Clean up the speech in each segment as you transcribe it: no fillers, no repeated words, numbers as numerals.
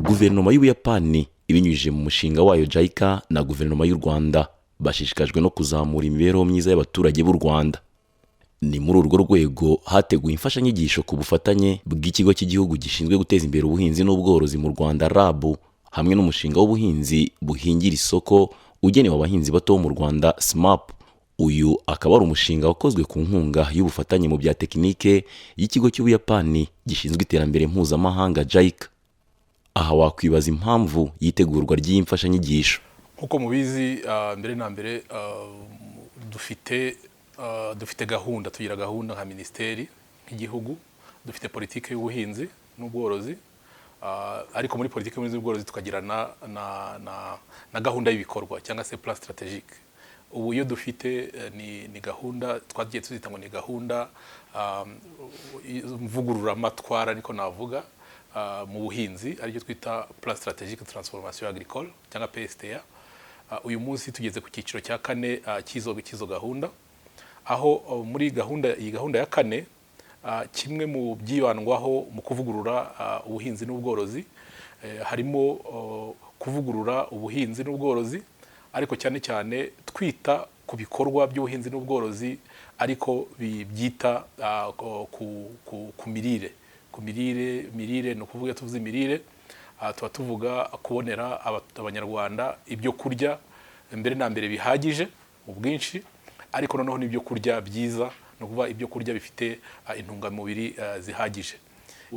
Guverinoma y'Ubuyapani ibinyujije mu mushinga wayo JICA na guverinoma y'u Rwanda bashishikajwe no kuzamura imibereho myiza y'abaturage b'u Rwanda. Ni muri urwo rwego hateguwe imfashanyigisho ku bufatanye bw'ikigo cy'igihugu gishinzwe guteza imbere ubuhinzi n'ubworozi mu Rwanda RAB hamwe n'umushinga w'ubuhinzi buhingira isoko ugenewe abahinzi bato bo mu Rwanda SMAP. Uyu akaba ari umushinga wakozwe ku nkunga y'ubufatanye mu bya tekinike y'ikigo cy'Ubuyapani gishinzwe iterambere mpuzamahanga JICA. Aha wakwibaza impamvu yitegurwa ry'iyi mfashanyigisho. Nkuko mubizi mbere na mbere dufite gahunda, tugira gahunda nka ministeri y'igihugu, dufite politike y'ubuhinzi n'ubworozi, ariko muri politike y'ubuhinzi n'ubworozi tukagira na gahunda y'ibikorwa cyangwa se plan stratégique. Ubu iyo dufite ni gahunda twagiye tuzita ngo ni gahunda mvugururamatwara niko navuga mu buhinzi, aricyo twita plan stratégique de transformation agricole cyangwa PSTA. Uyu munsi tugeze ku cyiciro cya kane cy'izo gahunda, aho muri iyi gahunda ya kane kimwe mu byibandwaho mu kuvugurura ubuhinzi n'ubworozi harimo kuvugurura ubuhinzi n'ubworozi, ariko cyane cyane twita ku bikorwa by'ubuhinzi n'ubworozi ariko byita ku mirire no kuvuga tuvuze imirire tuba tuvuga kubonera abanyarwanda ibyo kurya mbere na mbere bihagije mu bwinshi, ariko noneho n'ibyo kurya byiza, no kuvuga ibyo kurya bifite intungamubiri zihagije.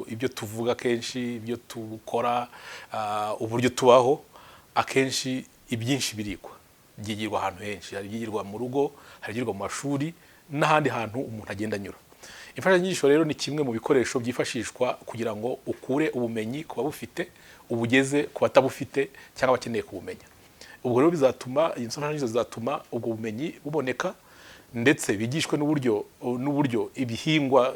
Ibyo tuvuga kenshi, ibyo tukora, uburyo tubaho, akenshi ibyinshi birikwa byigirwa ahantu henshi, hari byigirwa mu rugo, hari byigirwa mu mashuri n'ahandi hantu umuntu agenda anyura. Imfashanyigisho rero ni kimwe mu bikoresho byifashishwa kugira ngo ukure ubumenyi ku babufite ubugeze ku batabufite cyangwa bakeneye kubumenya. Ubwo rero bizatuma imfashanyigisho zizatuma ubwo bumenyi buboneka, ndetse bigishwe n'uburyo ibihingwa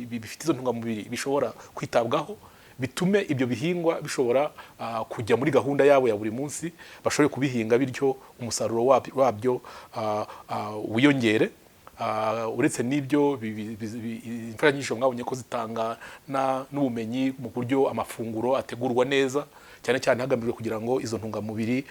bifite izo ntungamubiri bishobora kwitabwaho, bitume ibyo bihingwa bishobora kujya muri gahunda yabo ya buri munsi, bashobore kubihinga bityo umusaruro wabyo wiyongere. Uretse n'ibyo imfashanyigisho mwabonye ko zitanga n'ubumenyi mu buryo amafunguro ategurwa neza, cyane cyane hagamijwe kugira ngo izo ntungamubiri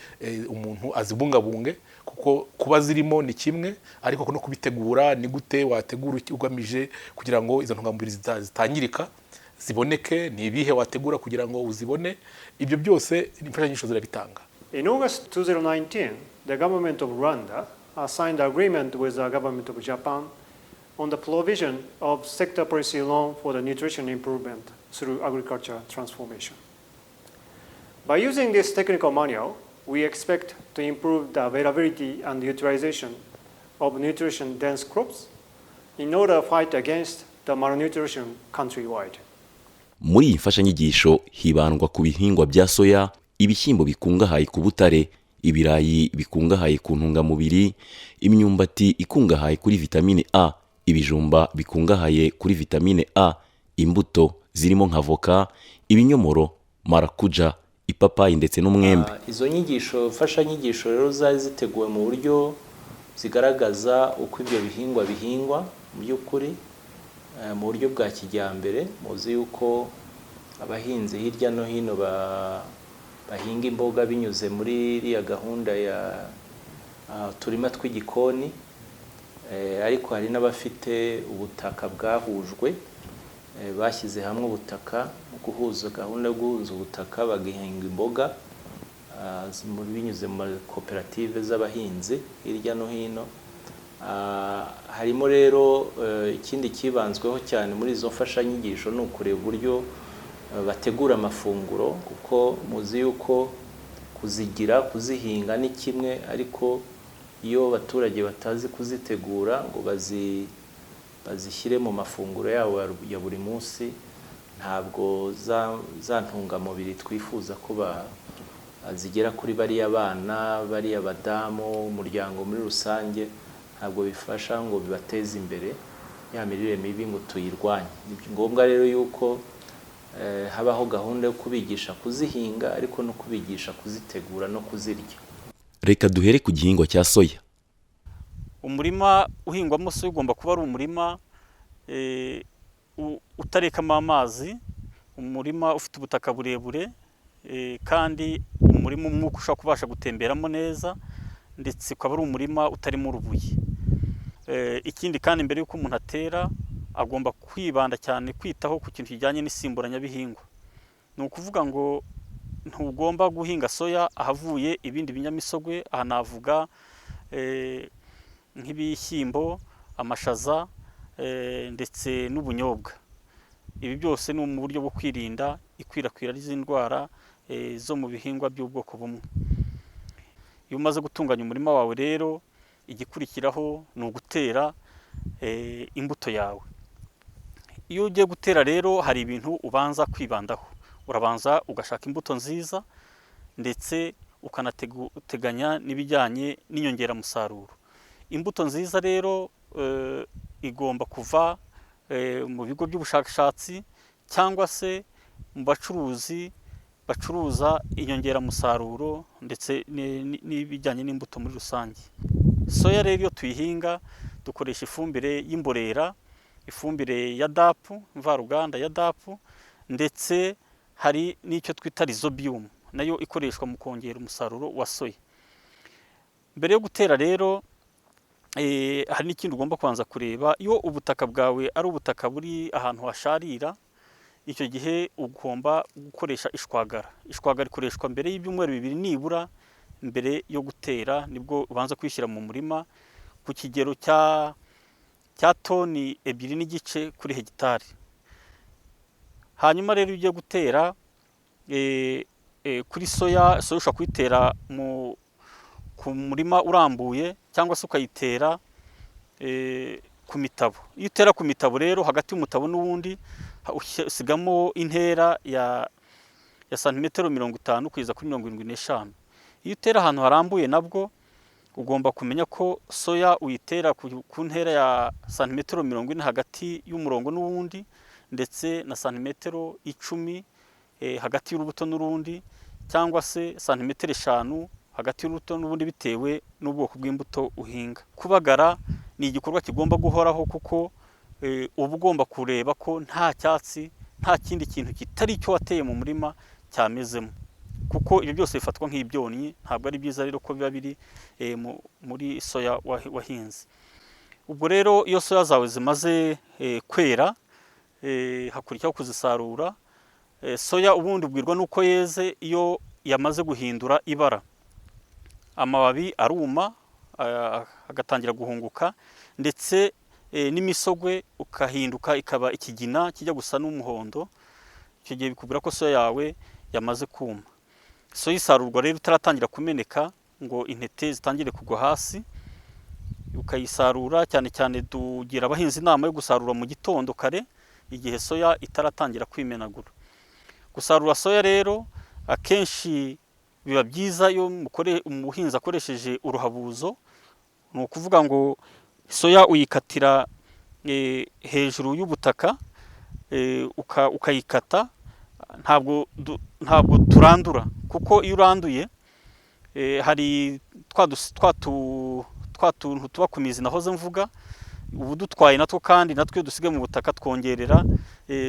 umuntu azibungabunge, kuko kuba zirimo ni kimwe, ariko no kubitegura ni gute wategura ugamije kugira ngo izo ntungamubiri zitangirika, ziboneke, ni ibihe wategura kugira ngo uzibone. Ibyo byose imfashanyigisho zirabitanga. In August 2019, the government of Rwanda signed an agreement with the government of Japan on the provision of sector policy loan for the nutrition improvement through agriculture transformation. By using this technical manual, we expect to improve the availability and utilization of nutrition-dense crops in order to fight against the malnutrition countrywide. Muri iyi mfashanyigisho hibandwa ku bihingwa bya soya, ibishyimbo bikungahaye ku butare, ibirayi bikungahaye ku ntungamubiri, imyumbati ikungahaye kuri vitamine A, ibijumba bikungahaye kuri vitamine A, imbuto zirimo nka voka, ibinyomoro, marakuja, ipapayi ndetse n'umwembe. Izo nyigisho mfashanyigisho rero zari ziteguwe mu buryo zigaragaza uko ibyo bihingwa bihingwa mu by'ukuri mu buryo bwa kijyambere. Muzi yuko abahinzi hirya no hino bahinga imboga binyuze muri iriya gahunda ya turima tw'igikoni, ariko hari n'abafite ubutaka bwahujwe, bashyize hamwe ubutaka mu guhuza gahunda yo guhuza ubutaka bagahinga imboga binyuze mu koperative z'abahinzi hirya no hino. Harimo rero ikindi kibanzweho cyane muri izo mfashanyigisho ni ukureba uburyo bategura amafunguro, kuko muzi yuko kuzihinga ni kimwe, ariko iyo abaturage batazi kuzitegura ngo bazishyire mu mafunguro yabo ya buri munsi, ntabwo za ntungamubiri twifuza ko zigera kuri bariya bana, bariya badamu, umuryango muri rusange, ntabwo bifasha ngo bibateze imbere ya mirire mibi ngo tuyirwanye. Ni ngombwa rero yuko habaho gahunda yo kubigisha kuzihinga, ariko no kubigisha kuzitegura no kuzirya. Reka duhere ku gihingwa cya soya. Umurima uhingwamo soya ugomba kuba ari umurima utarekamo amazi, umurima ufite ubutaka burebure, kandi umurima umwuka ushobora kubasha gutemberamo neza, ndetse ukaba ari umurima utarimo urubuye. Ikindi kandi mbere y'uko umuntu atera agomba kwibanda cyane kwitaho ku kintu kijyanye n'insimburanyabihingwa. Ni ukuvuga ngo ntugomba guhinga soya ahavuye ibindi binyamisogwe. Aha navuga nk'ibishyimbo, amashaza ndetse n'ubunyobwa. Ibi byose ni mu buryo bwo kwirinda ikwirakwira ry'indwara zo mu bihingwa by'ubwoko bumwe. Iyo umaze gutunganya umurima wawe rero, igikurikiraho ni ugutera imbuto yawe. Iyo ugiye gutera rero hari ibintu ubanza kwibandaho. Urabanza ugashaka imbuto nziza ndetse ukanateganya n'ibijyanye n'inyongeramusaruro. Imbuto nziza rero igomba kuva mu bigo by'ubushakashatsi cyangwa se mu bacuruzi bacuruza inyongeramusaruro ndetse n'ibijyanye n'imbuto muri rusange. Soya rero iyo tuyihinga dukoresha ifumbire y'imborera, ifumbire ya DAP, mvaruganda ya DAP, ndetse hari n'icyo twita rhizobium nayo ikoreshwa mu kongera umusaruro wa soya. Mbere yo gutera rero hari n'ikindi ugomba kubanza kureba. Iyo ubutaka bwawe ari ubutaka buri ahantu hasharira, icyo gihe ugomba gukoresha ishwagara. Ishwagara ikoreshwa mbere y'ibyumweru 2 nibura mbere yo gutera, nibwo ubanza kwishyira mu murima ku kigero cya toni 2.5 kuri hegitari. Hanyuma rero iyo ugiye gutera kuri soya ushobora kuyitera ku murima urambuye cyangwa se ukayitera ku mitabo. Iyo utera ku mitabo rero, hagati y'umutabo n'uwundi usigamo intera ya santimetero 50 kugeza kuri 75. Iyo utera ahantu harambuye nabwo ugomba kumenya ko soya uyitera ku ntera ya santimetero 40 hagati y'umurongo n'uwundi, ndetse na santimetero 10 hagati y'urubuto n'urundi, cyangwa se santimetero 5 hagati y'urubuto n'ubundi, bitewe n'ubwoko bw'imbuto uhinga. Kubagara ni igikorwa kigomba guhoraho, kuko uba ugomba kureba ko nta cyatsi, nta kindi kintu kitari cyo wateye mu murima cyamezemo, kuko ibyo byose bifatwa nk'ibyonnyi. Ntabwo ari byiza rero ko biba biri muri soya wahinze. Ubwo rero iyo soya zawe zimaze kwera, hakurikiraho kuzisarura. Soya ubundi ubwirwa nuko yeze iyo yamaze guhindura ibara, amababi aruma agatangira guhunguka, ndetse n'imisogwe ukahinduka ikaba ikigina kijya gusa n'umuhondo. Icyo gihe bikubwira ko soya yawe yamaze kuma. Soya isarurwa rero utaratangira kumeneka ngo intete zitangire kugwa hasi. Ukayisarura cyane cyane tugira abahinzi inama yo gusarura mu gitondo kare, igihe soya itaratangira kwimenagura. Gusarura soya rero akenshi biba byiza iyo umuhinzi akoresheje uruhabuzo. Ni ukuvuga ngo soya uyikatira hejuru y'ubutaka, ukayikata. Ntabwo turandura, kuko iyo uranduye hari twa tuntu tuba ku mizi nahoze mvuga, ubu dutwaye natwo, kandi natwe dusiga mu butaka twongerera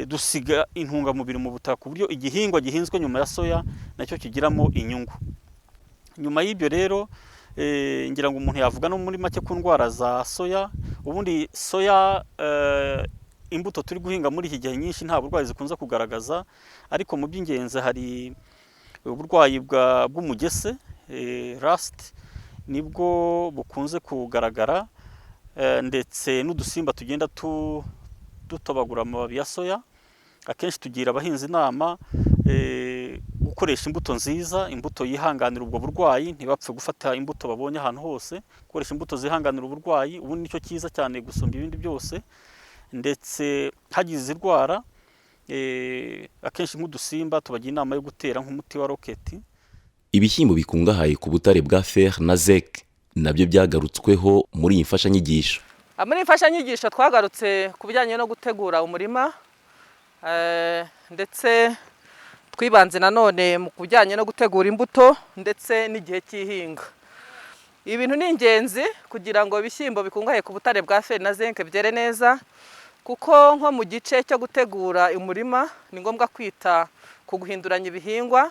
dusiga intungamubiri mu butaka, ku buryo igihingwa gihinzwe nyuma ya soya nacyo kigiramo inyungu. Nyuma y'ibyo rero ngira ngo umuntu yavuga no muri make ku ndwara za soya. Ubundi soya imbuto turi guhinga muri iki gihe nyinshi nta burwayi zikunze kugaragaza, ariko mu by'ingenzi hari uburwayi bw'umugese, rust, nibwo bukunze kugaragara, ndetse n'udusimba tugenda dutobagura amababi ya soya. Akenshi tugira abahinzi inama gukoresha imbuto nziza, imbuto yihanganira ubwo burwayi, ntibapfe gufata imbuto babonye ahantu hose. Gukoresha imbuto zihanganira uburwayi ubundi nicyo cyiza cyane gusumba ibindi byose. Ndetse hagize indwara akenshi nk'udusimba tubagira inama yo gutera nk'umuti wa roketi. Ibishyimbo bikungahaye ku butare bwa fer na zinc nabyo byagarutsweho muri iyi mfashanyigisho. Muri imfashanyigisho twagarutse ku bijyanye no gutegura umurima, ndetse twibanze nanone mu kujyanye no gutegura imbuto ndetse n'igihe cy'ihinga. Ibintu ni ingenzi kugira ngo ibishyimbo bikungahaye ku butare bwa fer na zinc byere neza, kuko nko mu gice cyo gutegura umurima ni ngombwa kwita ku guhinduranya ibihingwa,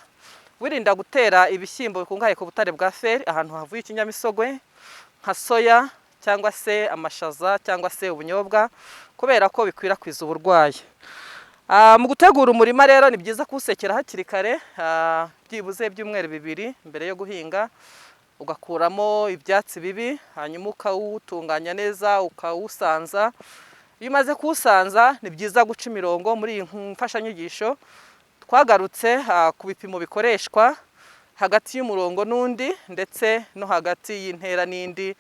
wirinda gutera ibishyimbo bikungahaye ku butare bwa feri ahantu havuye ikinyamisogwe nka soya cyangwa se amashaza cyangwa se ubunyobwa, kubera ko bikwirakwiza uburwayi. Mu gutegura umurima rero ni byiza kuwusekera hakiri kare, byibuze byumweru 2 mbere yo guhinga, ugakuramo ibyatsi bibi, hanyuma ukawutunganya neza ukawusanza. Iyo umaze kuwusanza ni byiza guca imirongo. Muri iyi mfashanyigisho twagarutse ku bipimo bikoreshwa hagati y'umurongo n'undi ndetse no hagati y'intera n'indi,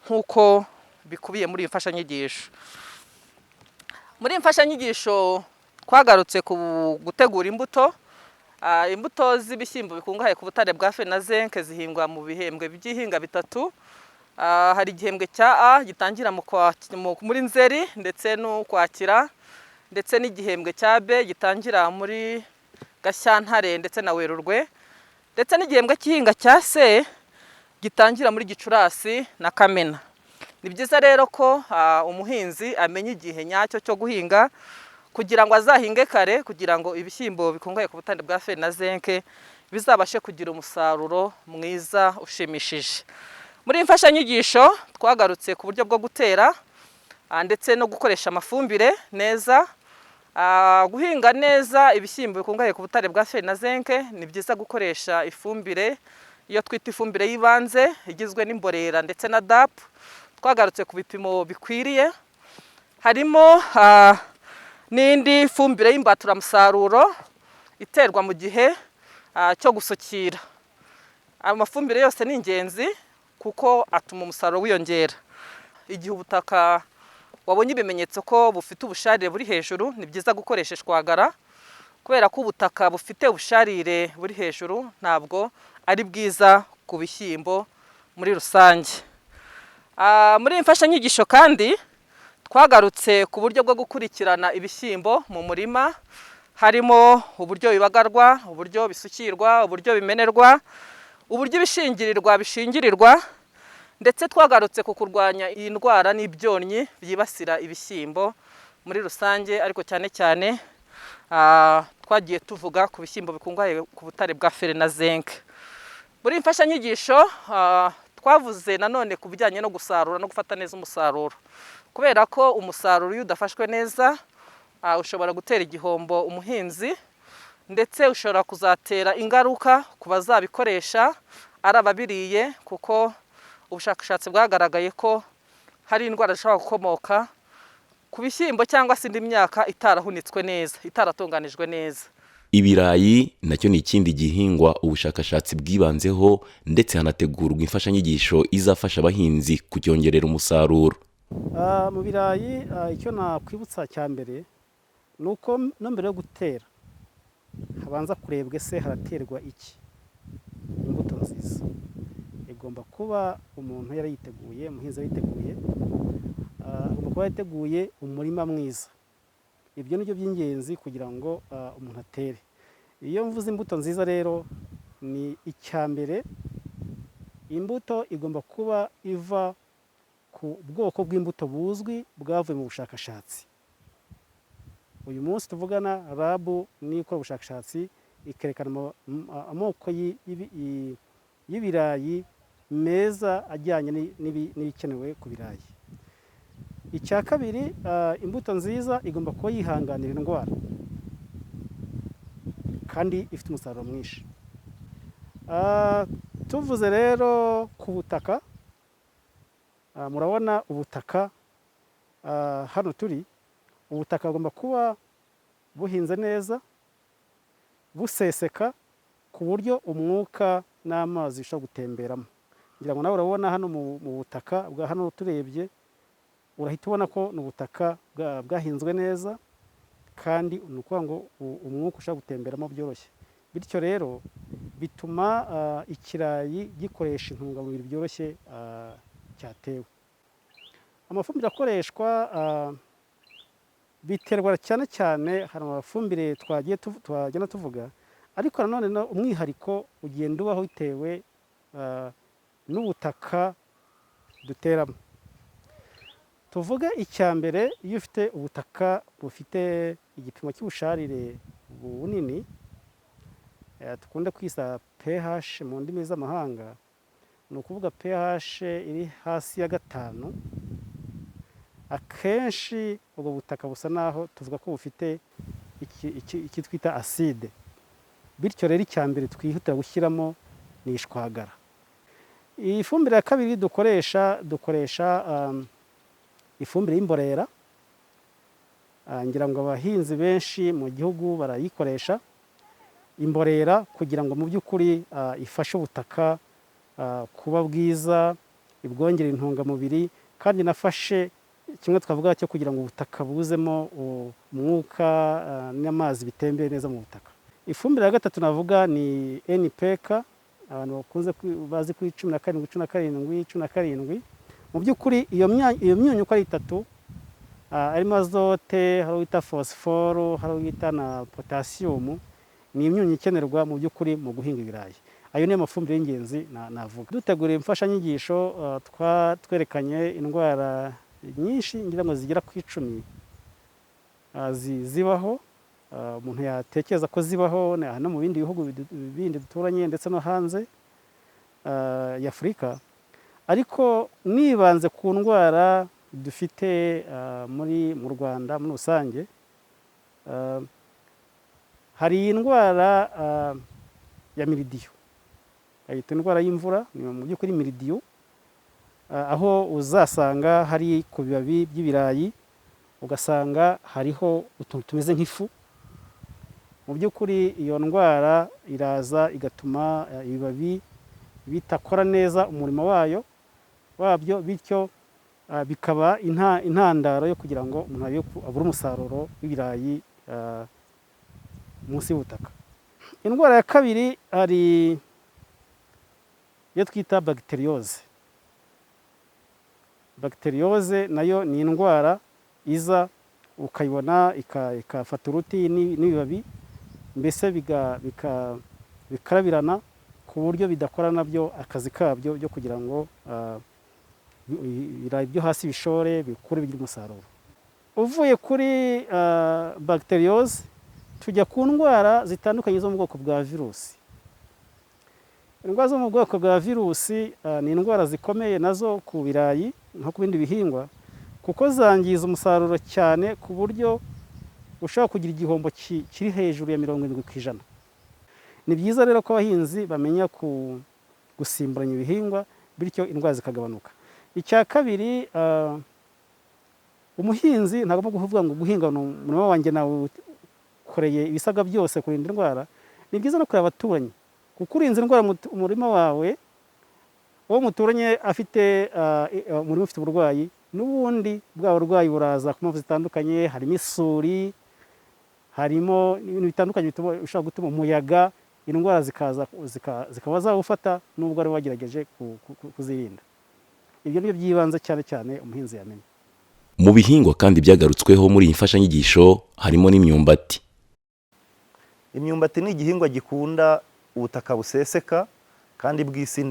nk'uko bikubiye muri iyi mfashanyigisho. Muri iyi mfashanyigisho twagarutse ku gutegura imbuto. Imbuto z'ibishyimbo bikungahaye ku butare bwa fe na zinc zihingwa mu bihembwe by'ihinga 3. Hari igihembwe cya A gitangira muri Nzeri ndetse n'Ukwakira, ndetse n'igihembwe cya B gitangira muri Gashyantare ndetse na Werurwe, ndetse n'igihembwe cy'ihinga cya C gitangira muri Gicurasi na Kamena. Ni byiza rero ko umuhinzi amenya igihe nyacyo cyo guhinga kugira ngo azahinge kare, kugira ngo ibishyimbo bikungahaye ku butare bwa fe na zinc bizabashe kugira umusaruro mwiza ushimishije. Muri imfashanyigisho twagarutse ku buryo bwo gutera ndetse no gukoresha amafumbire neza. Guhinga neza ibishyimbo bikungahaye ku butare bwa fe na zinc ni byiza gukoresha ifumbire iyo twita ifumbire y'ibanze igizwe n'imborera ndetse na DAP. Twagarutse ku bipimo bikwiriye, harimo n'indi fumbire y'imbaturamusaruro iterwa mu gihe cyo gusukira. Amafumbire yose ni ingenzi kuko atuma umusaruro wiyongera. Igihe ubutaka wabonye ibimenyetso ko bufite ubusharire buri hejuru, ni byiza gukoresha ishwagara, kubera ko ubutaka bufite ubusharire buri hejuru ntabwo ari bwiza ku bishyimbo muri rusange. Muri imfashanyigisho kandi twagarutse ku buryo bwo gukurikirana ibishyimbo mu murima, harimo uburyo bibagarwa, uburyo bisukirwa, uburyo bimenerwa, uburyo ibishingirirwa bishingirirwa, ndetse twagarutse ku kurwanya iyi ndwara n'ibyonnyi byibasira ibishyimbo muri rusange, ariko cyane cyane twagiye tuvuga ku bishyimbo bikungahaye ku butare bwa fer na zinc. Muri imfashanyigisho twavuze nanone ku bijyanye no gusarura no gufata neza umusaruro, kubera ko umusaruro iyo udafashwe neza ushobora gutera igihombo umuhinzi, ndetse ushobora kuzatera ingaruka ku bazabikoresha ari ababiriye, kuko ubushakashatsi bwagaragaye ko hari indwara zishobora gukomoka ku bishyimbo cyangwa se indi myaka itarahunitswe neza, itaratunganijwe neza. Ibirayi nacyo ni ikindi gihingwa ubushakashatsi bwibanzeho, ndetse hanategurwa imfashanyigisho izafasha abahinzi kucyongerera umusaruro. Mu birayi icyo nakwibutsa cya mbere ni uko no mbere yo gutera habanza kurebwa ese haraterwa iki. Imbuto nziza igomba kuba umuntu yarayiteguye, umuhinzi yarayiteguye, agomba kuba yateguye umurima mwiza. Ibyo ni byo by'ingenzi kugira ngo umuntu atere. Iyo mvuze imbuto nziza rero ni icya mbere, imbuto igomba kuba iva ku bwoko bw'imbuto buzwi bwavuye mu bushakashatsi. Uyu munsi tuvugana RAB n'ikora ubushakashatsi ikerekana amoko y'ibirayi meza ajyanye n'ibikenewe ku birayi. Icya kabiri, imbuto nziza igomba kuba yihanganira indwara kandi ifite umusaruro mwinshi. Tuvuze rero ku butaka, murabona ubutaka hano turi, ubutaka bugomba kuba buhinze neza, buseseka ku buryo umwuka n'amazi bishobora gutemberamo. Ngira ngo nawe urabona hano mu butaka bwa hano turebye, urahita ubona ko ni ubutaka bwahinzwe neza, kandi ni ukuvuga ngo umwuka ushobora gutemberamo byoroshye. Bityo rero bituma ikirayi gikoresha intungamubiri byoroshye cyatewe. Amafumbire akoreshwa biterwa cyane cyane, hari amafumbire twagenda tuvuga, ariko nanone umwihariko ugenda ubaho bitewe n'ubutaka duteramo. Tuvuge icya mbere, iyo ufite ubutaka bufite igipimo cy'ubusharire bunini dukunde kwisa pH mu ndimi z'amahanga, ni ukuvuga pH iri hasi ya 5, akenshi ubwo butaka busa naho tuvuga ko bufite iki twita acide, bityo rero icya mbere twihutira gushyiramo ni ishwagara. Ifumbire ya kabiri dukoresha ifumbire y'imborera, ngira ngo abahinzi benshi mu gihugu barayikoresha imborera kugira ngo mu by'ukuri ifashe ubutaka kuba bwiza, ibwongere intungamubiri, kandi nafashe kimwe twavuga cyo kugira ngo ubutaka buzemo umwuka n'amazi bitembere neza mu butaka. Ifumbire ya gatatu navuga ni NPK, abantu bakunze bazi kuri 17. Mu by'ukuri iyo myunyu uko ari 3, harimo azote, hari uwita fosiforo, hari uwita na potasiyumu, ni imyunyu ikenerwa mu by'ukuri mu guhinga ibirayi. Ayo niyo mafumbire y'ingenzi navuga. Dutegura imfashanyigisho twerekanye indwara nyinshi ngira ngo zigera ku 10 zibaho, umuntu yatekereza ko zibaho no mu bindi bihugu bindi duturanye ndetse no hanze y'Afurika, ariko nibanze ku ndwara dufite mu Rwanda muri rusange. Hari indwara ya miridiyo, ayita indwara y'imvura, ni mu by'ukuri miridiyo, aho uzasanga hari ku bibabi by'ibirayi ugasanga hariho utuntu tumeze nk'ifu. Mu by'ukuri iyo ndwara iraza igatuma ibibabi bitakora neza umurimo wabyo, bityo bikaba intandaro yo kugira ngo umuntu abure umusaruro w'ibirayi munsi y'ubutaka. Indwara ya kabiri ari iyo twita bagiteriyose. Bagiteriyose nayo ni indwara iza ukayibona ikafata uruti n'ibibabi, mbese bikarabirana ku buryo bidakora nabyo akazi kabyo byo kugira ngo ibirayi byo hasi bishore bikure bigira umusaruro. Uvuye kuri bagiteriyose tujya ku ndwara zitandukanye zo mu bwoko bwa virusi. Indwara zo mu bwoko bwa virusi ni indwara zikomeye nazo ku birayi nko ku bindi bihingwa, kuko zangiza umusaruro cyane ku buryo ushobora kugira igihombo kiri hejuru ya 70%. Ni byiza rero ko abahinzi bamenya gusimburanya ibihingwa, bityo indwara zikagabanuka. Icya kabiri, umuhinzi ntagomba kuvuga ngo guhinga umurimo wanjye nawe ukoreye ibisabwa byose kurinda indwara. Ni byiza no kureba abaturanyi, kuko urinze indwara umurima wawe, uwo muturanye afite umurima ufite uburwayi, n'ubundi bwa burwayi buraza ku mpamvu zitandukanye, harimo isuri, harimo ibintu bitandukanye bishobora gutuma umuyaga, indwara zikaba zawufata nubwo ari wagerageje kuzirinda. Ibyo nibyo byibanze cyane cyane umuhinzi yamenye. Mu bihingwa kandi byagarutsweho muri iyi mfashanyigisho harimo n'imyumbati. Imyumbati ni igihingwa gikunda ubutaka buseseka kandi bw'isi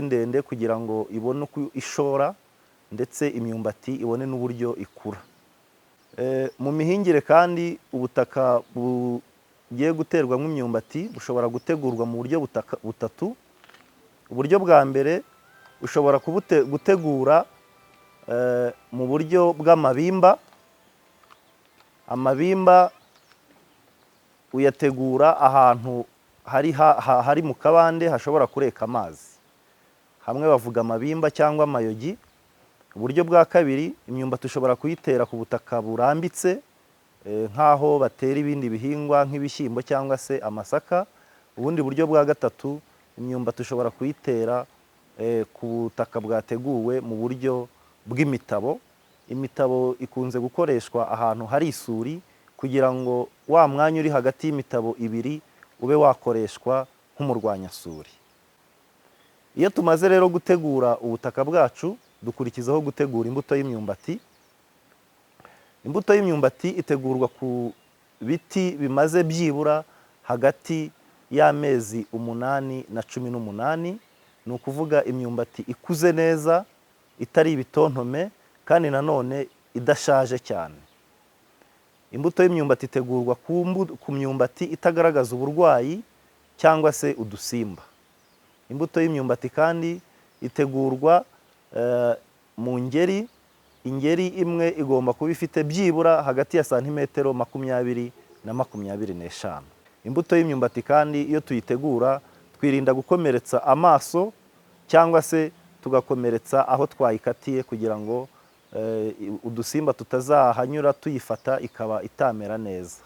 ndende kugira ngo ibone uko ishora, ndetse imyumbati ibone n'uburyo ikura. Mu mihingire kandi ubutaka bugiye guterwamo imyumbati bushobora gutegurwa mu buryo butatu. Uburyo bwa mbere ushobora gutegura mu buryo bw'amabimba. Amabimba uyategura ahantu hari mu kabande hashobora kureka amazi, hamwe bavuga amabimba cyangwa amayogi. Uburyo bwa kabiri, imyumbati ushobora kuyitera ku butaka burambitse nk'aho batera ibindi bihingwa nk'ibishyimbo cyangwa se amasaka. Ubundi buryo bwa gatatu, imyumbati ushobora kuyitera ku butaka bwateguwe mu buryo bw'imitabo. Imitabo ikunze gukoreshwa ahantu hari isuri kugira ngo wa mwanya uri hagati y'imitabo ibiri ube wakoreshwa nk'umurwanyasuri. Iyo tumaze rero gutegura ubutaka bwacu, dukurikizaho gutegura imbuto y'imyumbati. Imbuto y'imyumbati itegurwa ku biti bimaze byibura hagati y'amezi 8 na 18. Ni ukuvuga imyumbati ikuze neza, itari ibitontome, kandi nanone idashaje cyane. Imbuto y'imyumbati itegurwa ku myumbati itagaragaza uburwayi cyangwa se udusimba. Imbuto y'imyumbati kandi itegurwa mu ngeri. Ingeri imwe igomba kuba ifite byibura hagati ya santimetero 20 na 25. Imbuto y'imyumbati kandi iyo tuyitegura twirinda gukomeretsa amaso cyangwa se tugakomeretsa aho twayikatiye kugira ngo udusimba tutazahanyura tuyifata ikaba itamera neza.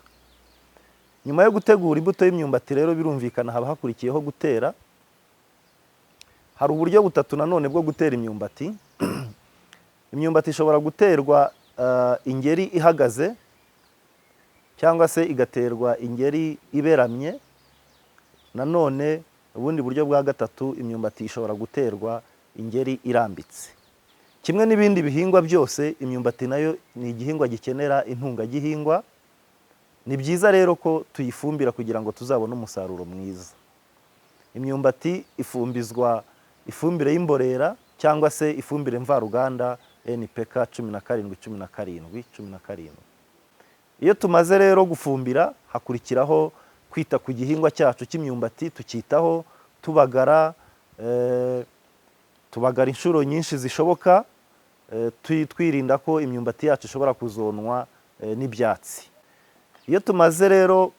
Nyuma yo gutegura imbuto y'imyumbati rero birumvikana haba hakurikiyeho gutera. Hari uburyo butatu nanone bwo gutera imyumbati. Imyumbati ishobora guterwa ingeri ihagaze cyangwa se igaterwa ingeri iberamye. Nanone ubundi buryo bwa gatatu, imyumbati ishobora guterwa ingeri irambitse. Kimwe n'ibindi bihingwa byose, imyumbati nayo ni igihingwa gikenera intungagihingwa. Ni byiza rero ko tuyifumbira kugira ngo tuzabone umusaruro mwiza. Imyumbati ifumbizwa ifumbire y'imborera cyangwa se ifumbire mvaruganda NPK 17. Iyo tumaze rero gufumbira, hakurikiraho kwita ku gihingwa cyacu cy'imyumbati, tukitaho tubagara inshuro nyinshi zishoboka, twirinda ko imyumbati yacu ishobora kuzonwa n'ibyatsi. Iyo tumaze rero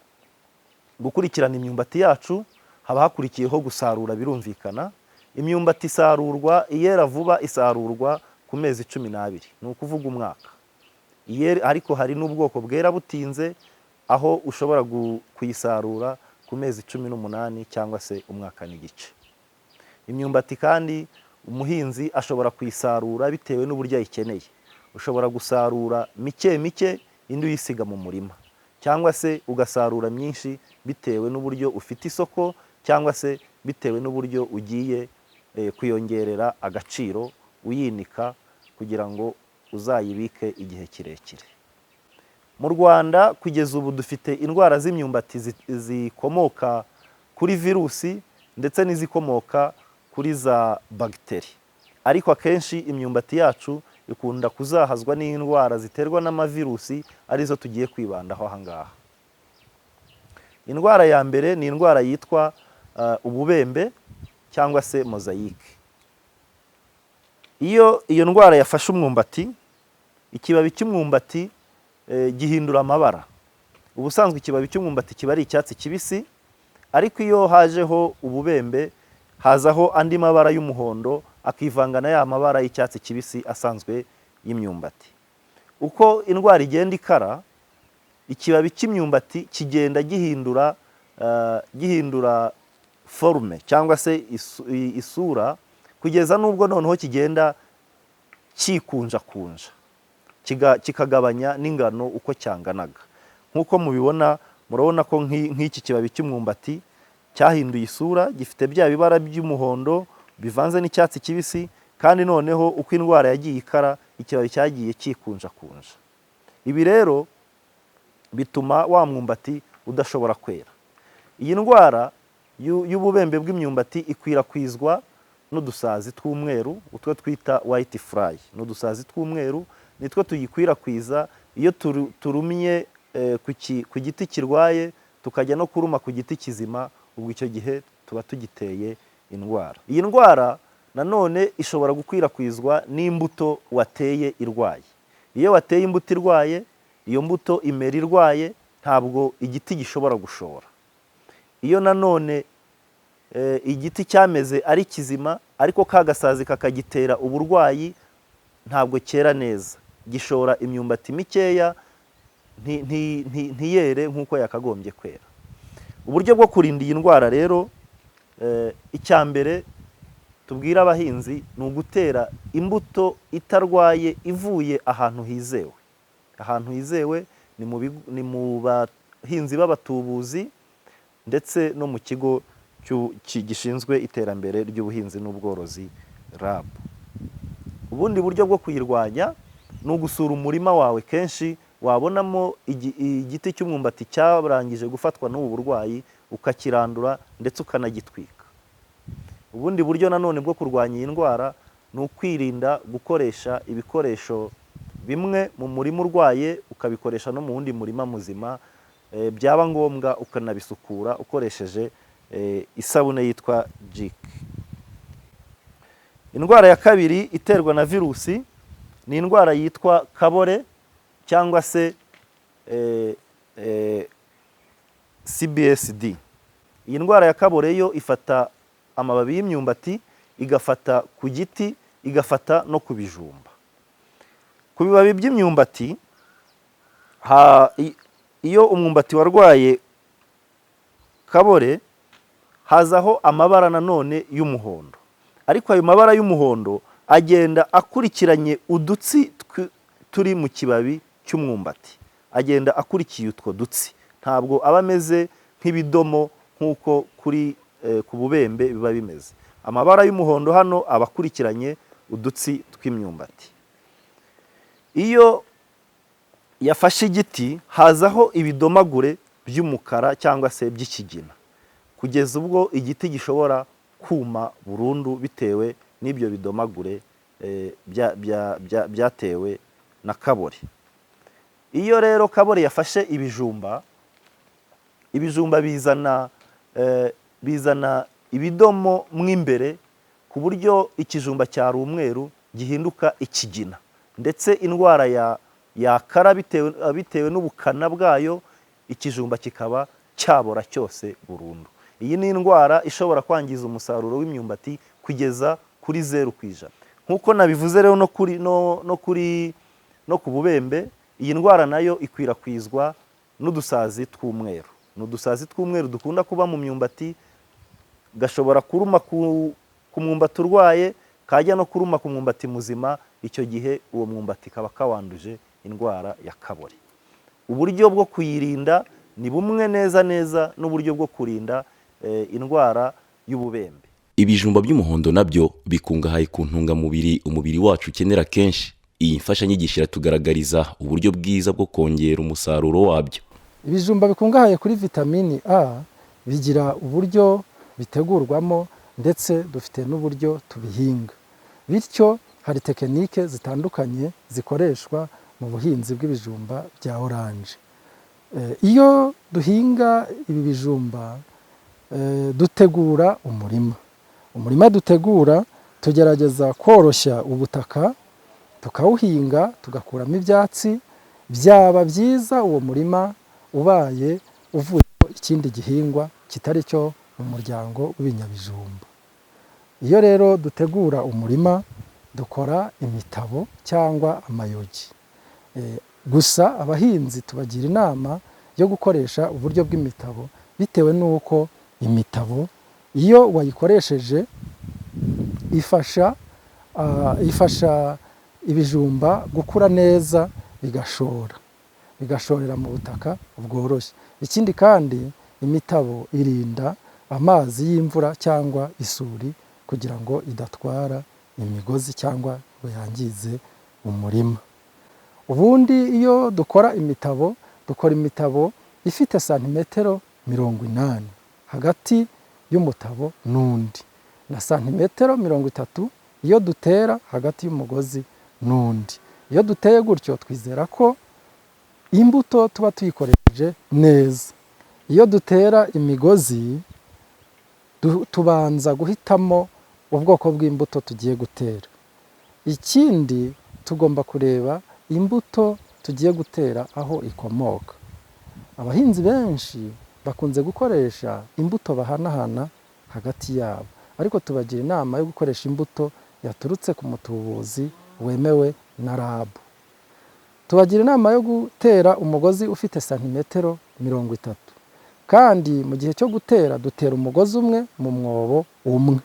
gukurikirana imyumbati yacu, haba hakurikiyeho gusarura. Birumvikana imyumbati isarurwa, iyera vuba isarurwa ku mezi 12, ni ukuvuga umwaka. Ariko hari n'ubwoko bwera butinze, aho ushobora kuyisarura ku mezi 18 cyangwa se umwaka n'igice. Imyumbati kandi umuhinzi ashobora kuyisarura bitewe n'uburyo ayikeneye. Ushobora gusarura mike mike indi uyisiga mu murima, cyangwa se ugasarura myinshi bitewe n'uburyo ufite isoko, cyangwa se bitewe n'uburyo ugiye kuyongerera agaciro uyinika kugira ngo uzayibike igihe kirekire. Mu Rwanda kugeza ubu dufite indwara z'imyumbati zikomoka kuri virusi ndetse n'izikomoka kuri za bagiteri. Ariko akenshi imyumbati yacu ikunda kuzahazwa n'indwara ziterwa n'amavirusi, arizo tugiye kwibandaho aha ngaha. Indwara ya mbere ni indwara yitwa ububembe cyangwa se mozayike. Iyo ndwara yafashe umwumbati, ikibabi cy'umwumbati gihindura amabara. Ubusanzwe ikibabi cy'umwumbati kiba ari icyatsi kibisi, ariko iyo hajeho ububembe hazaho andi mabara y'umuhondo akivanga na ya mabara y'icyatsi kibisi asanzwe y'imyumbati. Uko indwara igenda ikara, ikibabi cy'imyumbati kigenda gihindura forume cyangwa se isura, kugeza n'ubwo noneho kigenda kikunjakunja, kikagabanya n'ingano uko cyanganaga. Nk'uko mubibona, murabona ko nk'iki kibabi cy'umwumbati cyahinduye isura, gifite bya bibara by'umuhondo bivanze n'icyatsi kibisi, kandi noneho uko indwara yagiye ikara, ikibabi cyagiye kikunjakunja. Ibi rero bituma wa mwumbati udashobora kwera. Iyi ndwara y'ububembe bw'imyumbati ikwirakwizwa n'udusazi tw'umweru, utwo twita white fly. N'udusazi tw'umweru nitwo tuyikwirakwiza. Iyo turumye ku giti kirwaye, tukajya no kuruma ku giti kizima, ubwo icyo gihe tuba tugiteye indwara. Iyi ndwara nanone ishobora gukwirakwizwa n'imbuto wateye irwaye. Iyo wateye imbuto irwaye, iyo mbuto imera irwaye, ntabwo igiti gishobora gushora. Iyo nanone igiti cyameze ari kizima, ariko kagasazi kakagitera uburwayi, ntabwo cyera neza, gishora imyumbati mikeya, ntiyere nk'uko yakagombye kwera. Uburyo bwo kurinda iyi ndwara rero, icya mbere tubwira abahinzi ni ugutera imbuto itarwaye ivuye ahantu hizewe. Ahantu hizewe ni mu bahinzi b'abatubuzi ndetse no mu kigo gishinzwe iterambere ry'ubuhinzi n'ubworozi RAB. Ubundi buryo bwo kuyirwanya ni ugusura umurima wawe kenshi, wabonamo igiti cy'umwumbati cyarangije gufatwa n'ubu burwayi, ukakirandura ndetse ukanagitwika. Ubundi buryo nanone bwo kurwanya iyi ndwara ni ukwirinda gukoresha ibikoresho bimwe mu murima urwaye ukabikoresha no mu wundi murima muzima, byaba ngombwa ukanabisukura ukoresheje isabune yitwa jik. Indwara ya kabiri iterwa na virusi ni indwara yitwa kabore cyangwa se CBSD. Iyi ndwara ya kabore yo ifata amababi y'imyumbati, igafata ku giti, igafata no ku bijumba. Ku bibabi by'imyumbati, iyo umwumbati warwaye kabore hazaho amabara nanone y'umuhondo, ariko ayo mabara y'umuhondo agenda akurikiranye udutsi turi mu kibabi cy'umwumbati, agenda akurikiye utwo dutsi, ntabwo aba ameze nk'ibidomo nk'uko ku bubembe biba bimeze. Amabara y'umuhondo hano aba akurikiranye udutsi tw'imyumbati. Iyo yafashe igiti hazaho ibidomagure by'umukara cyangwa se by'ikigina, kugeza ubwo igiti gishobora kuma burundu bitewe n'ibyo bidomagure byatewe na kabore. Iyo rero kabore yafashe ibijumba bizana ibidomo mo imbere, ku buryo ikijumba cyari umweru gihinduka ikigina, ndetse indwara yakara bitewe n'ubukana bwayo, ikijumba kikaba cyabora cyose burundu. Iyi ni indwara ishobora kwangiza umusaruro w'imyumbati kugeza kuri 0%. Nk'uko nabivuze rero no ku bubembe, iyi ndwara nayo ikwirakwizwa n'udusazi tw'umweru. N'udusazi tw'umweru dukunda kuba mu myumbati, gashobora kuruma ku mwumbati urwaye, kajya no kuruma ku mwumbati muzima, icyo gihe uwo mwumbati kaba kawanduje indwara ya kabore. Uburyo bwo kuyirinda ni bumwe neza n'uburyo bwo kurinda indwara y'ububembe. Ibijumba by'umuhondo nabyo bikungahaye ku ntungamubiri umubiri wacu ukenera kenshi. Iyi mfashanyigisho iratugaragariza uburyo bwiza bwo kongera umusaruro wabyo. Ibijumba bikungahaye kuri vitamini A bigira uburyo bitegurwamo, ndetse dufite n'uburyo tubihinga. Bityo hari tekinike zitandukanye zikoreshwa mu buhinzi bw'ibijumba bya oranje. Iyo duhinga ibi bijumba dutegura umurima dutegura, tugerageza koroshya ubutaka, tukawuhinga, tugakuramo ibyatsi. Byaba byiza uwo murima ubaye uvuyeho ikindi gihingwa kitari cyo mu muryango w'ibinyabijumba. Iyo rero dutegura umurima, dukora imitabo cyangwa amayogi. Gusa abahinzi tubagira inama yo gukoresha uburyo bw'imitabo, bitewe n'uko imitabo iyo wayikoresheje ifasha ibijumba gukura neza, bigashorera mu butaka bworoshye. Ikindi kandi imitabo irinda amazi y'imvura cyangwa isuri, kugira ngo idatwara imigozi cyangwa ngo yangize umurima. Ubundi iyo dukora imitabo ifite santimetero 80 hagati y'umutabo n'undi, na santimetero 30 iyo dutera hagati y'umugozi n'undi. Iyo duteye gutyo, twizera ko imbuto tuba tuyikoresheje neza. Iyo dutera imigozi, tubanza guhitamo ubwoko bw'imbuto tugiye gutera. Ikindi, tugomba kureba imbuto tugiye gutera aho ikomoka. Abahinzi benshi bakunze gukoresha imbuto bahanahana hagati yabo, ariko tubagira inama yo gukoresha imbuto yaturutse ku mutubuzi wemewe na RAB. Tubagira inama yo gutera umugozi ufite santimetero 30, kandi mu gihe cyo gutera dutera umugozi umwe mu mwobo umwe.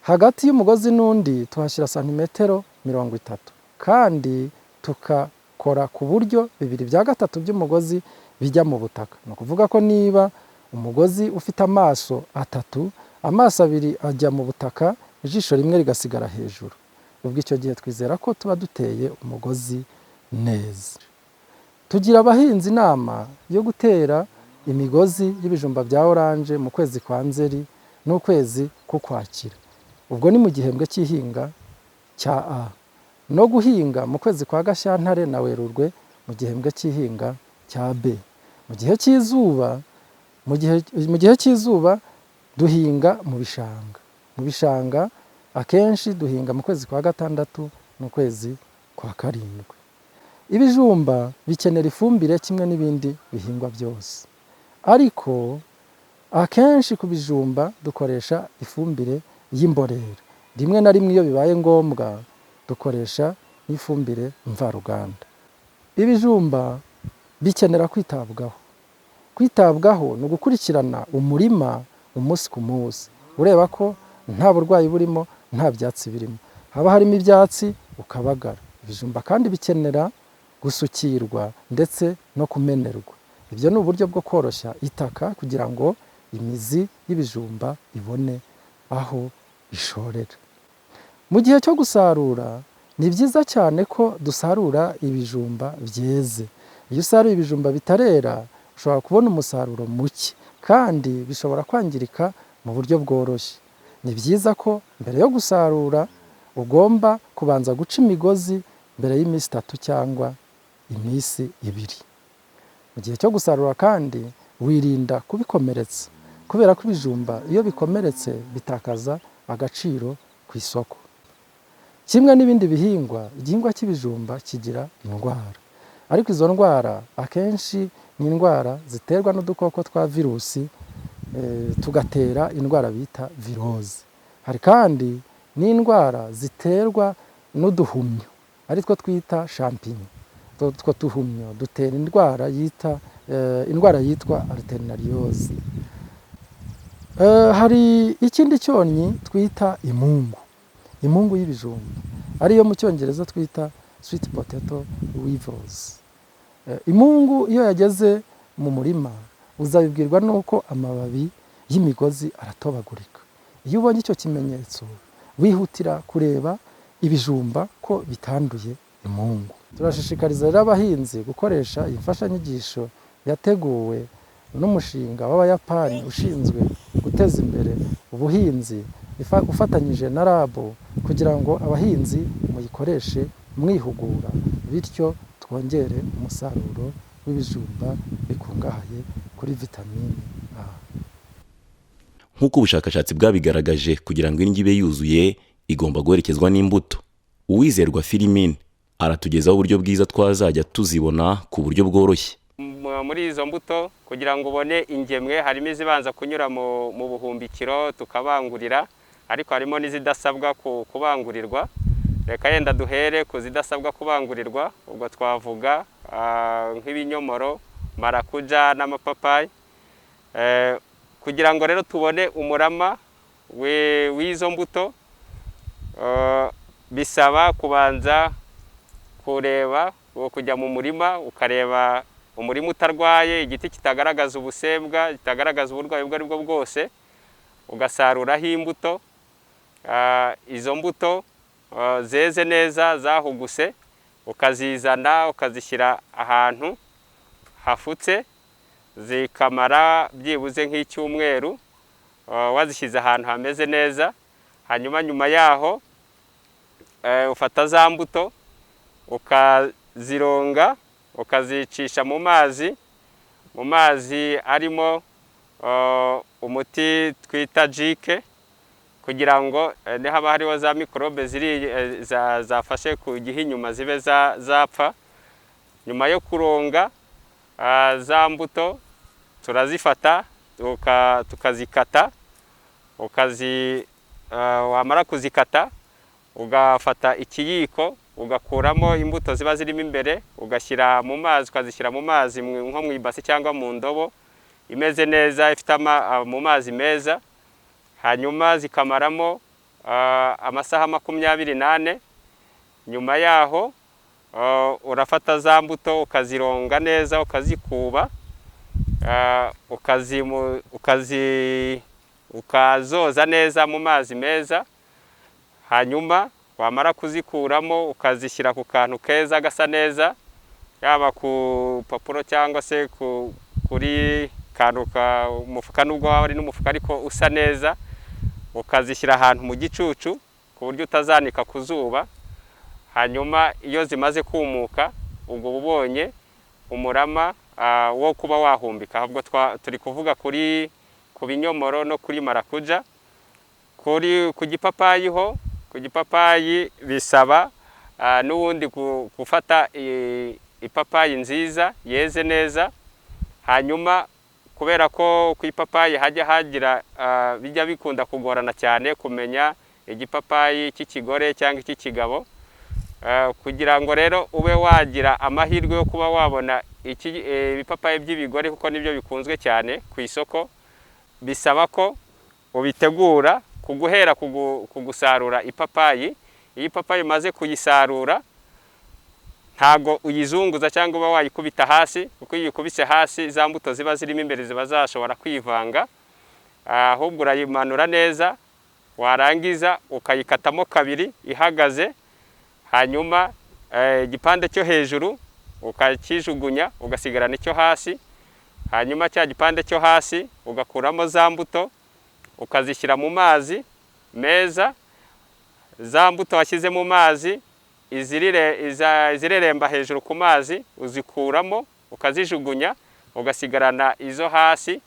Hagati y'umugozi n'undi tuhashyira santimetero 30, kandi tukakora ku buryo 2/3 by'umugozi bijya mu butaka. Ni ukuvuga ko niba umugozi ufite amaso 3, amaso 2 ajya mu butaka, ijisho rimwe rigasigara hejuru. Ubwo icyo gihe twizera ko tuba duteye umugozi neza. Tugira abahinzi inama yo gutera imigozi y'ibijumba bya oranje mu kwezi kwa Nzeri n'ukwezi k'Ukwakira. Ubwo ni mu gihembwe cy'ihinga cya A. no guhinga mu kwezi kwa Gashyantare na Werurwe mu gihembwe cy'ihinga cya B. Mu gihe cy'izuba mu gihe cy'izuba duhinga mu bishanga. Mu bishanga akenshi duhinga mu kwezi kwa Gatandatu no kwezi kwa Karindwi. Ibijumba bikenera ifumbire kimwe n'ibindi bihingwa byose, ariko akenshi ku bijumba dukoresha ifumbire y'imborera. Rimwe na rimwe iyo bibaye ngombwa dukoresha n'ifumbire mvaruganda. Ibijumba bikenera kwitabwaho. Kwitabwaho ni ugukurikirana umurima umunsi ku munsi, ureba ko nta burwayi burimo, nta byatsi birimo. Haba harimo ibyatsi ukabagara. Ibijumba kandi bikenera gusukirwa ndetse no kumenerwa. Ibyo ni uburyo bwo koroshya itaka kugira ngo imizi y'ibijumba ibone aho ishorera. Mu gihe cyo gusarura ni byiza cyane ko dusarura ibijumba byeze. Iyo usaruye ibijumba bitarera ushobora kubona umusaruro muke kandi bishobora kwangirika mu buryo bworoshye. Ni byiza ko mbere yo gusarura ugomba kubanza guca imigozi mbere y'iminsi 3 cyangwa iminsi 2. Mu gihe cyo gusarura kandi wirinda kubikomeretsa, kubera ko ibijumba iyo bikomeretse bitakaza agaciro ku isoko. Kimwe n'ibindi bihingwa, igihingwa cy'ibijumba kigira indwara, ariko izo ndwara akenshi ni indwara ziterwa n'udukoko twa virusi, tugatera indwara bita viroze. Hari kandi n'indwara ziterwa n'uduhumyo ari two twita champignon. Utwo duhumyo dutera indwara yitwa alternariose. Hari ikindi cyonnyi twita imungu y'ibijumba, ariyo mu Cyongereza twita sweet potato weevils. Imungu iyo yageze mu murima uzabibwirwa nuko amababi y'imigozi aratobagurika. Iyo ubonye icyo kimenyetso wihutira kureba ibijumba ko bitanduye imungu. Turashishikariza rero abahinzi gukoresha imfashanyigisho yateguwe n'umushinga w'Abayapani ushinzwe guteza imbere ubuhinzi ufatanyije na RAB, kugira ngo abahinzi muyikoreshe mwihugura, bityo twongere umusaruro w'ibijumba bikungahaye kuri vitamine A. Nk'uko ubushakashatsi bwabigaragaje, kugira ngo indyo ibe yuzuye igomba guherekezwa n'imbuto. Uwizerwa Filimine aratugezaho uburyo bwiza twazajya tuzibona ku buryo bworoshye. Muri izo mbuto kugira ngo ubone ingemwe harimo izibanza kunyura mu buhumbikiro tukabangurira, ariko harimo n'izidasabwa kubangurirwa. Reka yenda duhere ku zidasabwa kubangurirwa, ubwo twavuga nk'ibinyomoro, marakuja n'amapapayi. Kugira ngo rero tubone umurama w'izo mbuto bisaba kubanza kureba, kujya mu murima ukareba umurima utarwaye, igiti kitagaragaza ubusembwa, kitagaragaza uburwayi ubwo ari bwo bwose, ugasaruraho imbuto. Izo mbuto zeze neza zahuguse ukazizana ukazishyira ahantu hafutse, zikamara byibuze nk'icyumweru wazishyize ahantu hameze neza. Hanyuma nyuma yaho ufata za mbuto ukazironga ukazicisha mu mazi arimo umuti twita jike, kugira ngo haba hariho za mikorobe zafashe ku gihinyuma zibe zapfa. Nyuma yo kuronga za mbuto turazifata tukazikata, wamara kuzikata ugafata ikiyiko ugakuramo imbuto ziba zirimo imbere, ugashyira mu mazi, ukazishyira mu mazi nko mu ibasi cyangwa mu ndobo imeze neza, ifite mu mazi meza. Hanyuma zikamaramo amasaha 24. Nyuma yaho urafata za mbuto ukazironga neza, ukazikuba, ukazoza neza mu mazi meza. Hanyuma wamara kuzikuramo ukazishyira ku kantu keza gasa neza, yaba ku papuro cyangwa se kuri kantu ka umufuka, nubwo waba ari n'umufuka ariko usa neza, ukazishyira ahantu mu gicucu ku buryo utazanika ku zuba. hanyuma iyo zimaze kumuka ubwo ubonye umurama wo kuba wahumbika. Ahubwo turi kuvuga ku binyomoro no kuri marakuja. Ku gipapayi ho, ku gipapayi bisaba n'ubundi gufata ipapayi nziza yeze neza, hanyuma kubera ko ku ipapayi hajya hagira bijya bikunda kugorana cyane kumenya igipapayi cy'ikigore cyangwa icy'ikigabo, kugira ngo rero ube wagira amahirwe yo kuba wabona ibipapayi by'ibigore kuko nibyo bikunzwe cyane ku isoko, bisaba ko ubitegura guhera kugusarura ipapayi. Iyi papayi umaze kuyisarura ntago uyizunguza cyangwa uba wayikubita hasi, kuko iyo ukubise hasi za mbuto ziba zirimo imbere ziba zashobora kwivanga, ahubwo urayimanura neza, warangiza ukayikatamo kabiri ihagaze, hanyuma igipande cyo hejuru ukakijugunya ugasigarana icyo hasi, hanyuma cya gipande cyo hasi ugakuramo za mbuto ukazishyira mu mazi meza. Za mbuto washyize mu mazi izireremba hejuru ku mazi uzikuramo ukazijugunya ugasigarana izo hasi.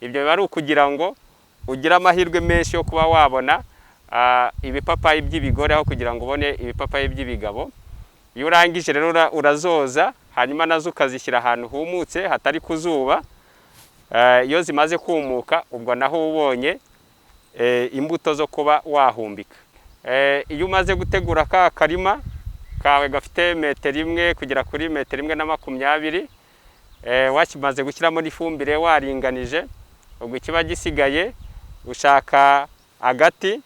Ibyo biba ari ukugira ngo ugire amahirwe menshi yo kuba wabona ibipapayi by'ibigore aho kugira ngo ubone ibipapayi by'ibigabo. Iyo urangije rero urazoza, hanyuma nazo ukazishyira ahantu humutse hatari ku zuba. Iyo zimaze kumuka ubwo naho ubonye imbuto zo kuba wahumbika. Iyo umaze gutegura ka karima kawe gafite metero imwe kugera kuri metero imwe na 20, wakimaze gushyiramo n'ifumbire waringanije, ubwo kiba gisigaye ushaka agati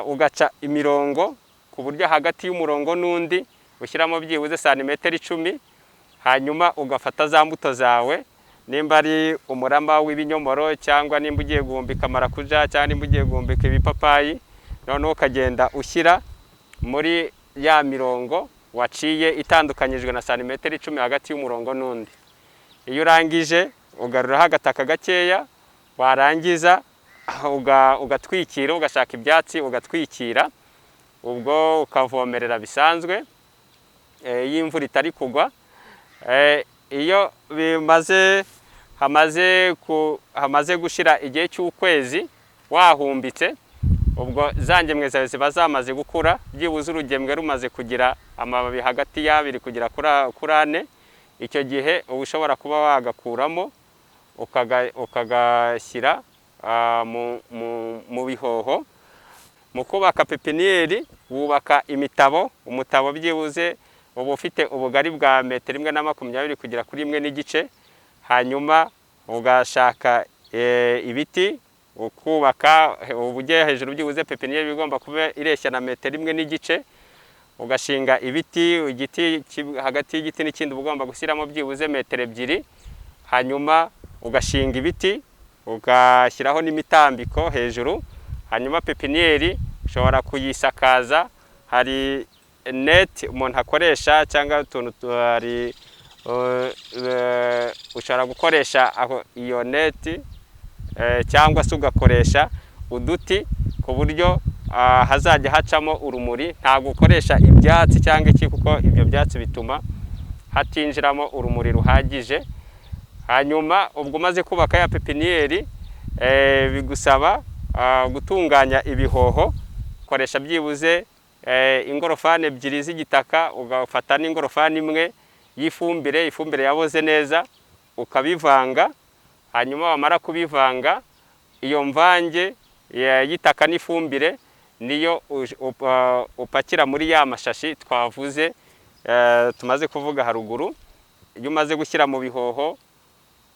ugaca imirongo ku buryo hagati y'umurongo n'undi ushyiramo byibuze santimetero 10, hanyuma ugafata za mbuto zawe, nimba ari umurama w'ibinyomoro cyangwa nimba ugiye guhumbika marakuja cyangwa nimba ugiye guhumbika ibipapayi, noneho ukagenda ushyira muri ya mirongo waciye itandukanyijwe na santimetero 10 hagati y'umurongo n'undi. Iyo urangije ugaruraho agataka gakeya, warangiza ugatwikira, ugashaka ibyatsi ugatwikira, ubwo ukavomerera bisanzwe iyo imvura itari kugwa. Iyo hamaze gushira igihe cy'ukwezi wahumbitse, ubwo za ngemwe zawe ziba zamaze gukura, byibuze urugemwe rumaze kugira amababi hagati y'abiri kugera kuri 4. Icyo gihe uba ushobora kuba wagakuramo ukagashyira mu bihoho. Mu kubaka pepiniyeri wubaka imitabo, umutabo byibuze uba ufite ubugari bwa metero 120 kugera kuri 1 n'igice, hanyuma ugashaka ibiti ukubaka ubugiye hejuru, byibuze pepiniyeri bigomba kuba ireshya na metero 1 n'igice, ugashinga igiti hagati y'igiti n'ikindi ugomba gushyiramo byibuze metero 2, hanyuma ugashinga ibiti ugashyiraho n'imitambiko hejuru, hanyuma pepiniyeri ushobora kuyisakaza. Hari net umuntu akoresha cyangwa utuntu ushobora gukoresha iyo net cyangwa se ugakoresha uduti ku buryo hazajya hacamo urumuri, nta gukoresha ibyatsi cyangwa iki, kuko ibyo byatsi bituma hatinjiramo urumuri ruhagije. Hanyuma ubwo umaze kubaka ya pepiniyeri bigusaba gutunganya ibihoho, ukoresha byibuze ingorofani 2 z'igitaka, ugafata n'ingorofani 1 y'ifumbire, ifumbire yaboze neza, ukabivanga. Hanyuma wamara kubivanga, iyo mvange y'itaka n'ifumbire niyo upakira muri ya mashashi twavuze tumaze kuvuga haruguru. Iyo umaze gushyira mu bihoho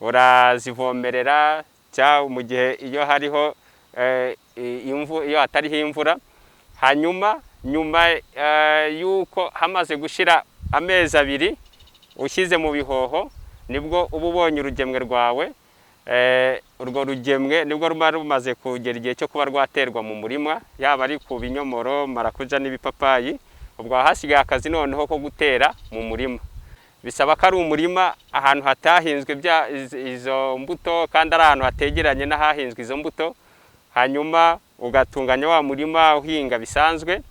urazivomerera, cyangwa mu gihe iyo hariho iyo hatariho imvura. Hanyuma nyuma yuko hamaze gushira amezi 2 ushyize mu bihoho, nibwo uba ubonye urugemwe rwawe. Urwo rugemwe nibwo ruba rumaze kugera igihe cyo kuba rwaterwa mu murima, yaba ari ku binyomoro, marakuja n'ibipapayi. Ubwo hasigaye akazi noneho ko gutera mu murima. Bisaba ko ari umurima ahantu hatahinzwe izo mbuto, kandi ari ahantu hategeranye n'ahahinzwe izo mbuto. Hanyuma ugatunganya wa murima uhinga bisanzwe,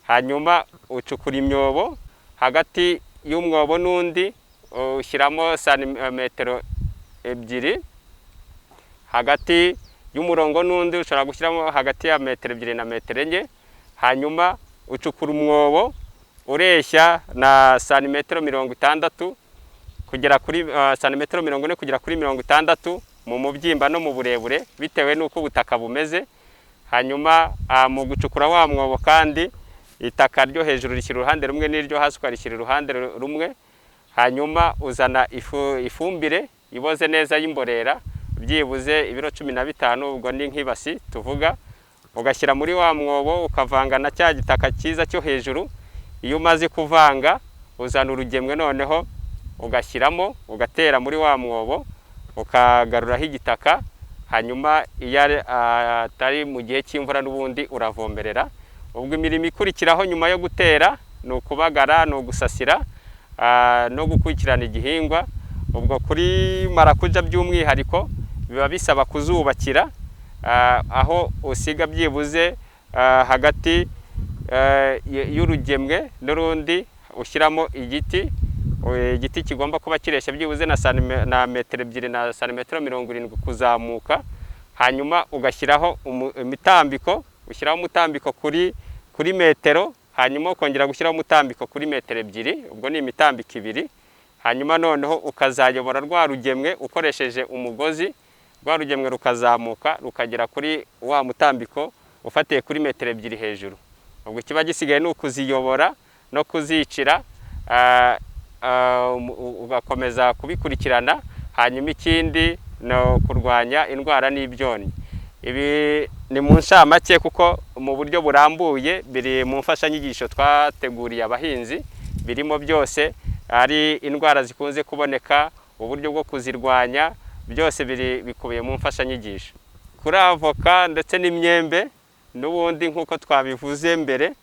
hanyuma ucukura imyobo hagati y'umwobo n'undi ushyiramo santimetero ebyiri, hagati y'umurongo n'undi ushobora gushyiramo hagati ya metero ebyiri na metero enye, hanyuma ucukura umwobo ureshya na santimetero 60 kugera kuri santimetero 40 kugera kuri 60 mu mubyimba no mu burebure bitewe n'uko ubutaka bumeze. Hanyuma mu gucukura wa mwobo kandi itaka ryo hejuru rishyira uruhande rumwe n'iryo hasi ukarishyira uruhande rumwe, hanyuma uzana ifumbire iboze neza y'imborera byibuze ibiro 15, ubwo ni nk'ibasi tuvuga, ugashyira muri wa mwobo ukavanga na cya gitaka cyiza cyo hejuru. Iyo umaze kuvanga uzana urugemwe noneho ugashyiramo ugatera muri wa mwobo ukagaruraho igitaka, hanyuma iyo atari mu gihe cy'imvura n'ubundi uravomerera. Ubwo imirimo ikurikiraho nyuma yo gutera ni ukubagara, ni ugusasira no gukurikirana igihingwa. Ubwo kuri marakuja by'umwihariko biba bisaba kuzubakira aho usiga byibuze hagati y'urugemwe n'urundi ushyiramo igiti kigomba kuba kireshya byibuze na metero 2 na santimetero 70 kuzamuka, hanyuma ugashyiraho imitambiko, ushyiraho umutambiko kuri metero, hanyuma ukongera gushyiraho umutambiko kuri metero 2, ubwo ni imitambiko 2, hanyuma noneho ukazayobora rwa rugemwe ukoresheje umugozi, rwa rugemwe rukazamuka rukagera kuri wa mutambiko ufatiye kuri metero 2 hejuru. Ubwo kiba gisigaye ni ukuziyobora no kuzicira, ugakomeza kubikurikirana. Hanyuma ikindi no kurwanya indwara n'ibyonnyi. Ibi ni mu nshamake kuko mu buryo burambuye biri mu mfashanyigisho twateguriye abahinzi, birimo byose, ari indwara zikunze kuboneka, uburyo bwo kuzirwanya, byose bikubiye mu mfashanyigisho. Kuri avoka ndetse n'imyembe n'ubundi nk'uko twabivuze mbere,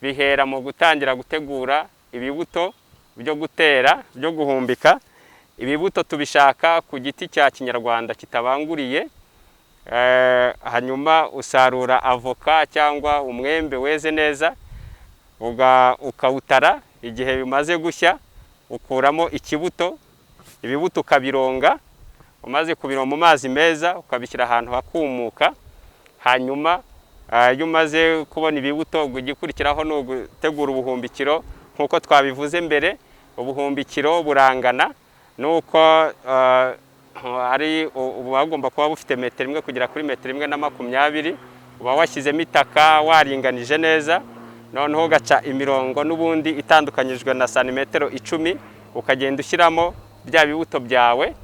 bihera mu gutangira gutegura ibibuto byo gutera, byo guhumbika. Ibibuto tubishaka ku giti cya kinyarwanda kitabanguriye, hanyuma usarura avoka cyangwa umwembe weze neza, ukawutara. Igihe bimaze gushya ukuramo ikibuto, ibibuto ukabironga, umaze kubironga mu mazi meza ukabishyira ahantu hakumuka. Hanyuma iyo umaze kubona ibibuto, igikurikiraho ni ugutegura ubuhumbikiro nk'uko twabivuze mbere. Ubuhumbikiro burangana nuko bagomba kuba bufite metero 1 kugera kuri metero 120. Uba washyizemo itaka waringanije neza, noneho ugaca imirongo n'ubundi itandukanyijwe na santimetero 10, ukagenda ushyiramo bya bibuto byawe.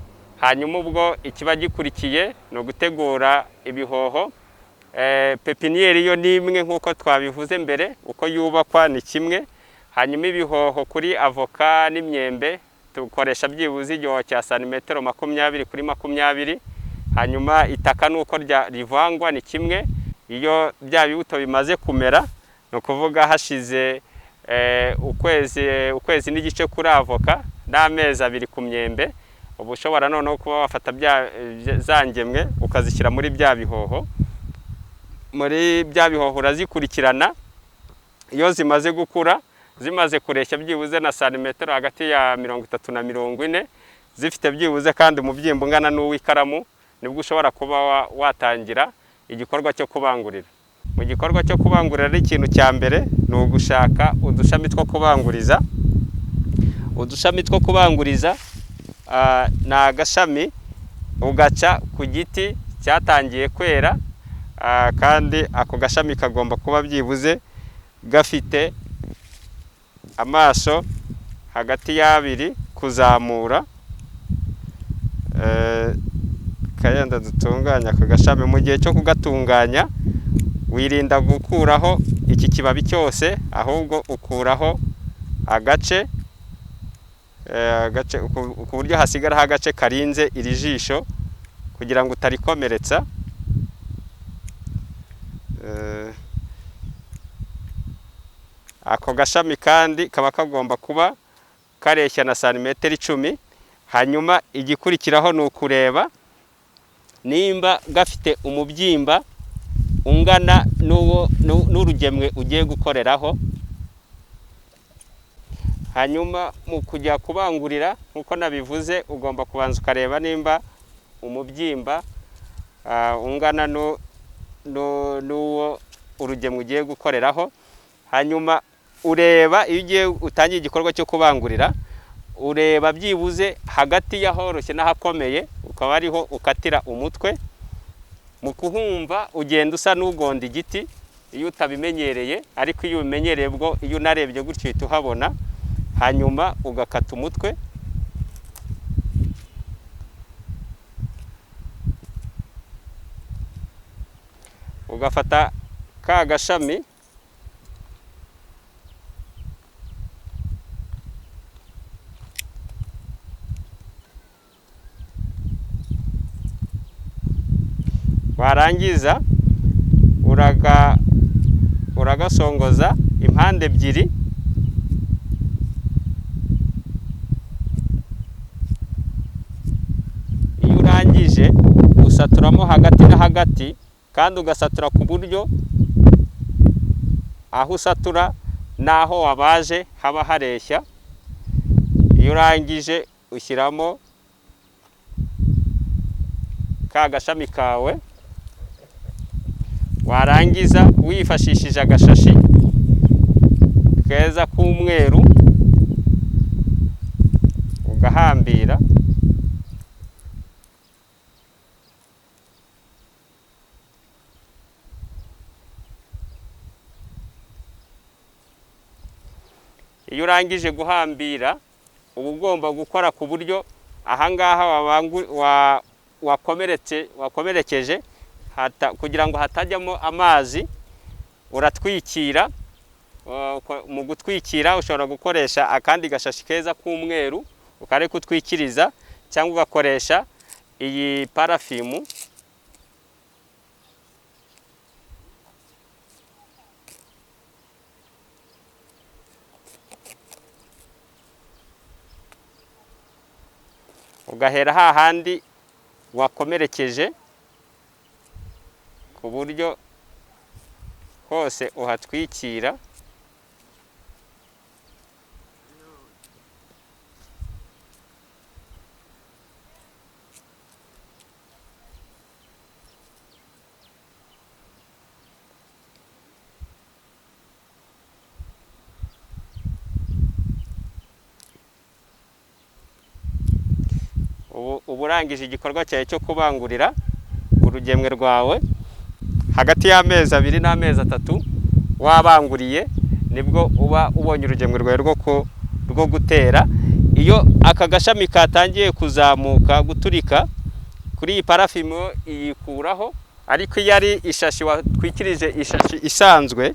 Hanyuma ubwo ikiba gikurikiye ni ugutegura ibihoho. Pepiniyeri yo ni imwe nk'uko twabivuze mbere, uko yubakwa ni kimwe. Hanyuma ibihoho kuri avoka n'imyembe dukoresha byibuze igihoho cya santimetero 20 kuri 20. Hanyuma itaka nuko rivangwa ni kimwe. Iyo bya bibuto bimaze kumera, ni ukuvuga hashize ukwezi n'igice kuri avoka n'amezi 2 ku myembe, ubu ushobora noneho kuba wafata za ngemwe ukazishyira muri bya bihoho. Muri bya bihoho urazikurikirana. Iyo zimaze gukura, zimaze kureshya byibuze na santimetero hagati ya 30 na 40, zifite byibuze kandi umubyimbo ungana n'uw'ikaramu, nibwo ushobora kuba watangira igikorwa cyo kubangurira. Mu gikorwa cyo kubangurira ari ikintu cya mbere ni ugushaka udushami two kubanguriza. Udushami two kubanguriza ni agashami ugaca ku giti cyatangiye kwera, kandi ako gashami kagomba kuba byibuze gafite amaso hagati y'2 kuzamura. Kayenda dutunganya aka gashami. Mu gihe cyo kugatunganya wirinda gukuraho iki kibabi cyose, ahubwo ukuraho agace ku buryo hasigaraho agace karinze iri jisho kugira ngo utarikomeretsa. Ako gashami kandi kaba kagomba kuba kareshya na santimetero 10. Hanyuma igikurikiraho ni ukureba nimba gafite umubyimba ungana n'urugemwe ugiye gukoreraho. hanyuma mu kujya kubangurira nkuko nabivuze ugomba kubanza ukareba nimba umubyimba ungana n'uwo urugemwe ugiye gukoreraho. Hanyuma ureba iyo ugiye utangiye igikorwa cyo kubangurira, ureba byibuze hagati y'ahoroshye n'ahakomeye, ukaba ariho ukatira umutwe. Mu kuhumva ugenda usa n'ugonda igiti iyo utabimenyereye, ariko iyo ubimenyereye bwo iyo unarebye gutyo uhita uhabona. Hanyuma ugakata umutwe, ugafata ka gashami warangiza uragasongoza impande ebyiri, iyo urangije usaturamo hagati na hagati, kandi ugasatura ku buryo aho usatura n'aho wabaje haba hareshya. Iyo urangije ushyiramo ka gashami kawe, warangiza wifashishije agashashi keza k'umweru ugahambira, iyo urangije guhambira uba ugomba gukora ku buryo ahangaha wakomerekeje kugira ngo hatajyamo amazi, uratwikira. Mu gutwikira ushobora gukoresha akandi gashashi keza k'umweru ukareka utwikiriza, cyangwa ugakoresha iyi parafimu. Ugahera hahandi wakomerekeje ku buryo hose uhatwikira. Ubu urangije igikorwa cyawe cyo kubangurira urugemwe rwawe. Hagati y'amezi 2 n'amezi 3 wabanguriye nibwo uba ubonye urugemwe rwawe rwo gutera. Iyo aka gashami katangiye kuzamuka guturika, kuri iyi parafimu iyikuraho, ariko iyo ari ishashi watwikirije ishashi isanzwe,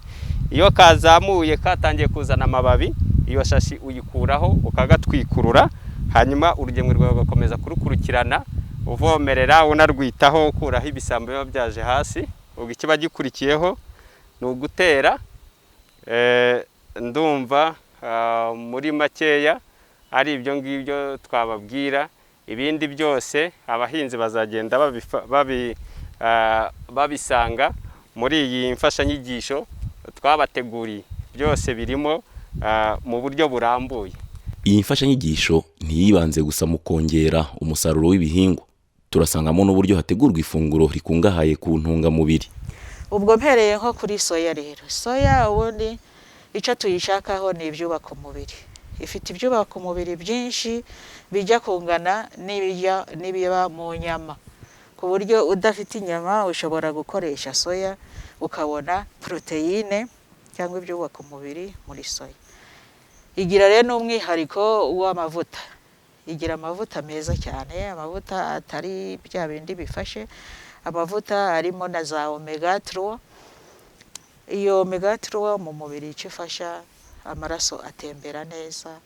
iyo kazamuye katangiye kuzana amababi, iyo shashi uyikuraho ukagatwikurura. Hanyuma urugemwe rwawe ugakomeza kurukurikirana uvomerera unarwitaho, ukuraho ibisambo biba byaje hasi. Ubwo ikiba gikurikiyeho ni ugutera. Ndumva muri makeya ari ibyo ngibyo twababwira. Ibindi byose abahinzi bazagenda babisanga muri iyi mfashanyigisho twabateguriye. Byose birimo mu buryo burambuye. Iyi mfashanyigisho ntiyibanze gusa mu kongera umusaruro w'ibihingwa, turasangamo n'uburyo hategurwa ifunguro rikungahaye ku ntungamubiri. Ubwo mpereye nko kuri soya rero, soya ubundi icyo tuyishakaho ni ibyubaka umubiri. Ifite ibyubaka umubiri byinshi bijya kungana n'ibiba mu nyama, ku buryo udafite inyama ushobora gukoresha soya ukabona proteine cyangwa ibyubaka umubiri muri soya. Igira rero n'umwihariko w'amavuta. Igira amavuta meza cyane, amavuta atari bya bindi bifashe, amavuta arimo na za omega 3. Iyo omega 3 mu mubiri ifasha amaraso atembera neza,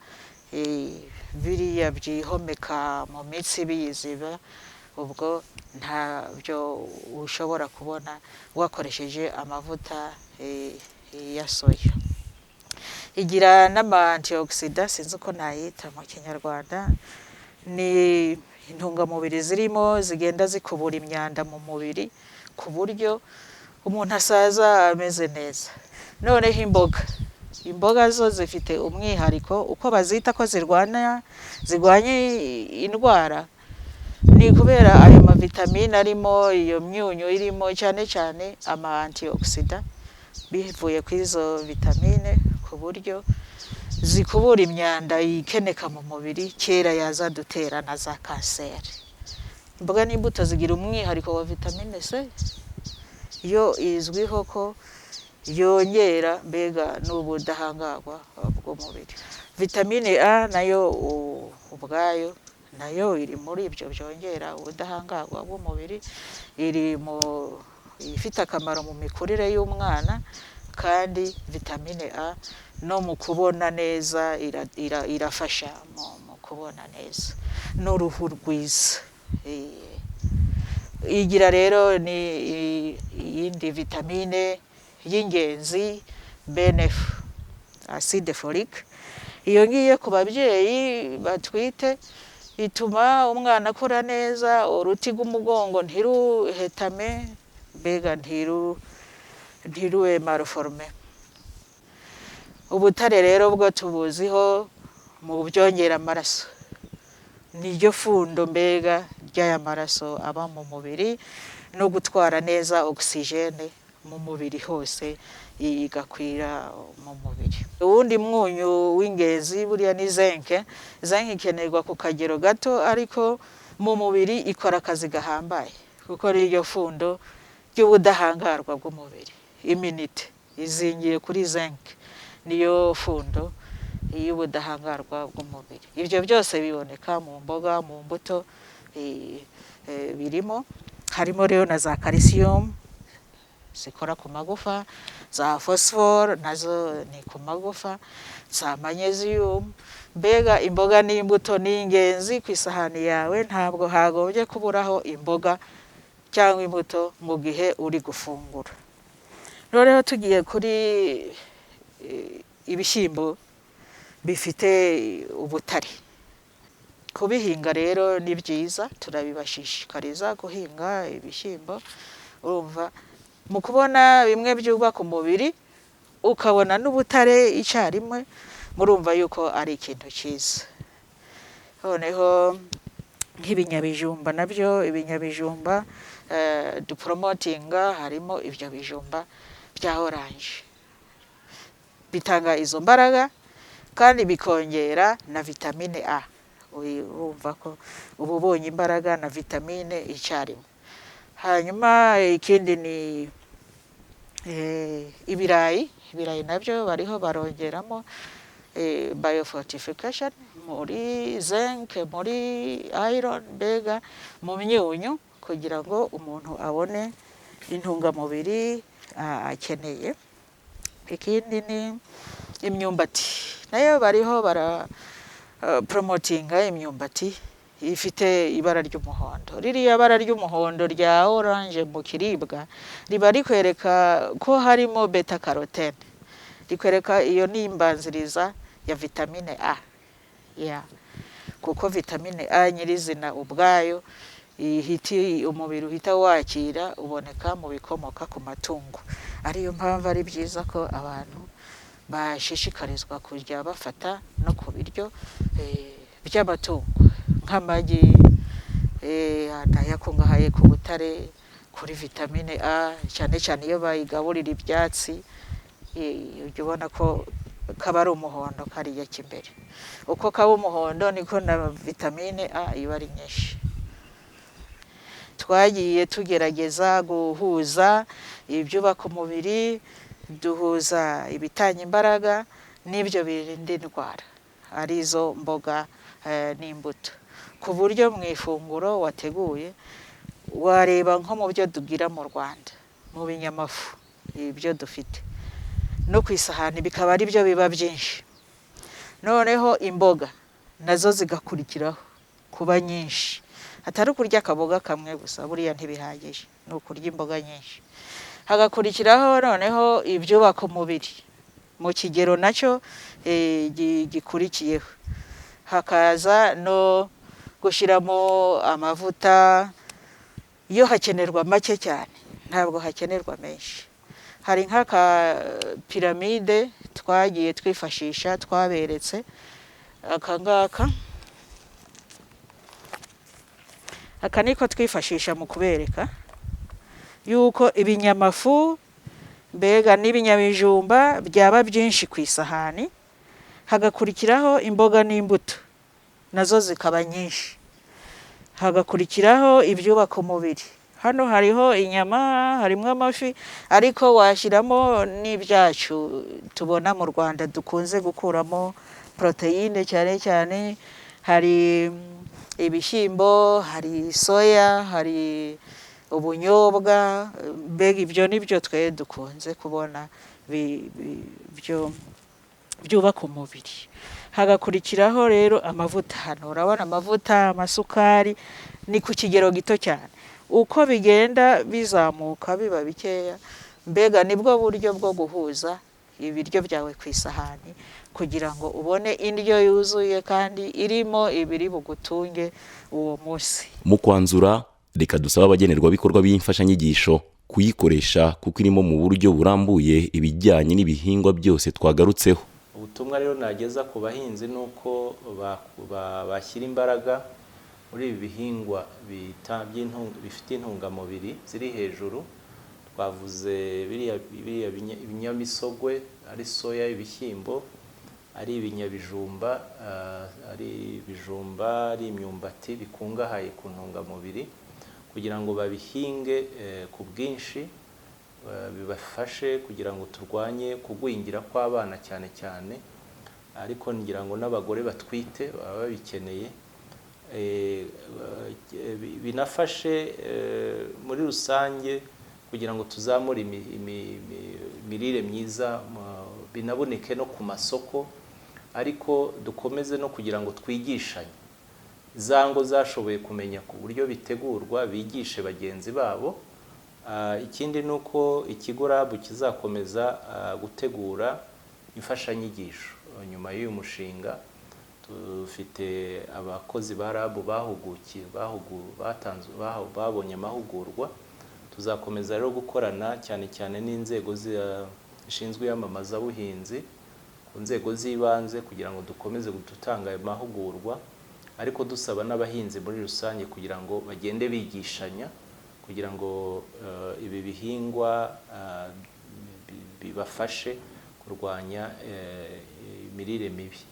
biriya byihomeka mu mitsi biyiziba, ubwo ntabyo ushobora kubona wakoresheje amavuta ya soya. Igira n'ama-antioxidants, sinzi uko nayita mu Kinyarwanda, ni intungamubiri zirimo zigenda zikubura imyanda mu mubiri ku buryo umuntu asaza ameze neza. Noneho imboga imboga zo zifite umwihariko uko bazita ko zirwanya indwara, ni kubera ayo mavitamine arimo, iyo myunyu irimo, cyane cyane ama antioxida bivuye kuri izo vitamine, ku buryo zikubura imyanda ikeneka mu mubiri kera yaza dutera na za kanseri. Imboga n'imbuto zigira umwihariko wa vitamine C, yo izwiho ko yongera mbega n'ubudahangarwa bw'umubiri. Vitamine A nayo ubwayo nayo iri muri ibyo byongera ubudahangarwa bw'umubiri, ifite akamaro mu mikurire y'umwana, kandi vitamine A no mu kubona neza irafasha mu kubona neza n'uruhu rwiza. Igira rero ni iyindi vitamine y'ingenzi BNF, acide folique. Iyo ngiye ku babyeyi batwite ituma umwana akura neza, uruti rw'umugongo ntiruhetame, mbega ntirube malforme. Ubutare rero bwo tubuziho mu byongera amaraso, niryo fundo mbega ry'aya maraso aba mu mubiri, no gutwara neza oxygene mu mubiri hose igakwira mu mubiri. Uwundi mwunyu w'ingenzi buriya ni zinc. Zinc ikenerwa ku kagero gato, ariko mu mubiri ikora akazi gahambaye, kuko niryo fundo ry'ubudahangarwa bw'umubiri. Immunity izingiye kuri zinc, niyo fundo y'ubudahangarwa bw'umubiri. Ibyo byose biboneka mu mboga, mu mbuto birimo. Harimo rero na za calcium zikora ku magufa, za phosphore nazo ni ku magufa, za magnesium. Mbega imboga n'imbuto ni ingenzi ku isahani yawe, ntabwo hagombye kuburaho imboga cyangwa imbuto mu gihe uri gufungura. Noneho tugiye kuri ibishyimbo bifite ubutare. Kubihinga rero ni byiza, turabibashishikariza guhinga ibishyimbo. Urumva, mu kubona bimwe byubaka umubiri ukabona n'ubutare icyarimwe, murumva yuko ari ikintu cyiza. Noneho nk'ibinyabijumba nabyo, ibinyabijumba dupromotinga, harimo ibyo bijumba bya oranje, bitanga izo mbaraga kandi bikongera na vitamine A. Urumva ko uba ubonye imbaraga na vitamine icyarimwe. Hanyuma ikindi ni ibirayi. Ibirayi nabyo bariho barongeramo biofortification muri zinc, muri iron, mbega mu myunyu, kugira ngo umuntu abone intungamubiri akeneye. Ikindi ni imyumbati, nayo bariho promotinga imyumbati ifite ibara ry'umuhondo. Ririya bara ry'umuhondo rya orange mu kiribwa riba rikwereka ko harimo beta carotene, rikwereka iyo ni imbanziriza ya vitamine A. Kuko vitamine A nyirizina ubwayo umubiri uhita wakira, uboneka mu bikomoka ku matungo. Ariyo mpamvu ari byiza ko abantu bashishikarizwa kujya bafata no ku biryo by'amatungo, nk'amagi yakungahaye ku butare, kuri vitamine A, cyane cyane iyo bayigaburira ibyatsi, ujya ubona ko kaba ari umuhondo kariya k'imbere. Uko kaba umuhondo niko na vitamine A iba ari nyinshi. Twagiye tugerageza guhuza ibyubaka umubiri, duhuza ibitanga imbaraga n'ibyo birinda indwara, arizo mboga n'imbuto, ku buryo mu ifunguro wateguye wareba nko mu byo tugira mu Rwanda, mu binyamafu ibyo dufite, no ku isahani bikaba ari byo biba byinshi. Noneho imboga nazo zigakurikiraho kuba nyinshi, atari kurya akaboga kamwe gusa, buriya ntibihagije, ni ukurya imboga nyinshi. Hagakurikiraho noneho ibyubaka umubiri mu kigero nacyo gikurikiyeho. Hakaza no gushyiramo amavuta, yo hakenerwa make cyane, ntabwo hakenerwa menshi. hari nk'aka piramide twagiye twifashisha twaberetse aka ngaka, aka niko twifashisha mu kubereka yuko ibinyamafu mbega n'ibinyabijumba byaba byinshi ku isahani, hagakurikiraho imboga n'imbuto nazo zikaba nyinshi, hagakurikiraho ibyubaka umubiri. Hano hariho inyama, harimo amafi, ariko washyiramo n'ibyacu tubona mu Rwanda dukunze gukuramo proteine cyane cyane, hari ibishyimbo, hari soya, hari ubunyobwa, mbega ibyo nibyo twe dukunze kubona byubaka umubiri. Hagakurikiraho rero amavuta. Hano urabona amavuta, amasukari, ni ku kigero gito cyane. Uko bigenda bizamuka biba bikeya, mbega nibwo buryo bwo guhuza ibiryo byawe ku isahani kugira ngo ubone indyo yuzuye kandi irimo ibiri bugutunge uwo munsi. Mu kwanzura, reka dusaba abagenerwabikorwa b'imfashanyigisho kuyikoresha kuko irimo mu buryo burambuye ibijyanye n'ibihingwa byose twagarutseho. Ubutumwa rero nageza ku bahinzi nuko bashyira imbaraga muri ibi bihingwa bifite intungamubiri ziri hejuru. Twavuze biriya ibinyamisogwe, ari soya, ibishyimbo, ari ibinyabijumba, ari ibijumba, ari imyumbati bikungahaye ku ntungamubiri, kugira ngo babihinge ku bwinshi, bibafashe kugira ngo turwanye kugwingira kw'abana cyane cyane, ariko ngira ngo n'abagore batwite baba babikeneye. Binafashe muri rusange kugira ngo tuzamure imirire myiza, binaboneke no ku masoko, ariko dukomeze no kugira ngo twigishanye. Za ngo zashoboye kumenya ku buryo bitegurwa, bigishe bagenzi babo. Ikindi ni uko ikigo RAB kizakomeza gutegura imfashanyigisho. Nyuma y'uyu mushinga dufite abakozi ba RAB babonye amahugurwa. Tuzakomeza rero gukorana cyane cyane n'inzego zishinzwe iyamamazabuhinzi, ku nzego z'ibanze, kugira ngo dukomeze gutanga ayo mahugurwa, ariko dusaba n'abahinzi muri rusange kugira ngo bagende bigishanya kugira ngo ibi bihingwa bibafashe kurwanya imirire mibi.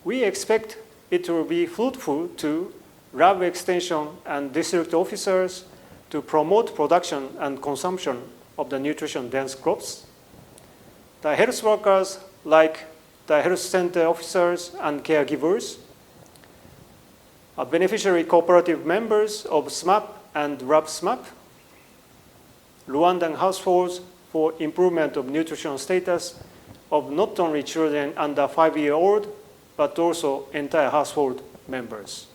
We expect it will be fruitful to RAB extension and district officers to promote production and consumption of the nutrition-dense crops. The health workers, like the health center officers and caregivers, are beneficiary cooperative members of SMAP and RAB SMAP, Rwandan households for improvement of nutrition status of not only children under 5-year-old, but also entire household members.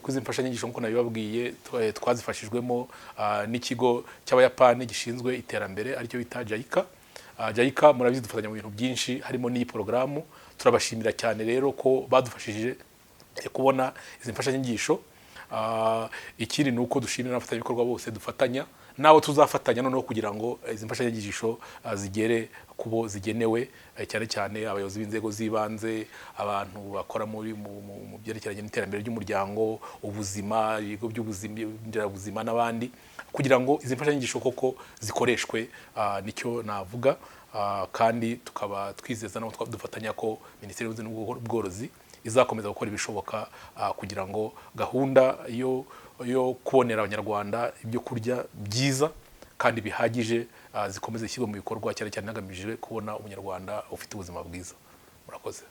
Kuzi imfashanyigisho nkuko nabibabwiye twazifashijwemo n'ikigo cy'Abayapani gishinzwe iterambere aricyo bita JICA. JICA murabizi dufatanya mu bintu byinshi harimo n'iyi porogaramu. Turabashimira cyane rero ko badufashije kubona izi mfashanyigisho. Ikiri ni uko dushimira n'abafatanyabikorwa bose dufatanya nabo tuzafatanya noneho kugira ngo izi mfashanyigisho zigere kubo zigenewe, cyane cyane abayobozi b'inzego z'ibanze, abantu bakora mu byerekeranye n'iterambere ry'umuryango, ubuzima, ibigo by'ubuzima n'abandi, kugira ngo izi mfashanyigisho koko zikoreshwe. Nicyo navuga, kandi tukaba twizeza nabo dufatanya ko Minisiteri y'Ubuhinzi n'Ubworozi izakomeza gukora ibishoboka kugira ngo gahunda yo kubonera abanyarwanda ibyo kurya byiza kandi bihagije zikomeze ishyirwe mu bikorwa, cyane cyane hagamijwe kubona umunyarwanda ufite ubuzima bwiza. Murakoze.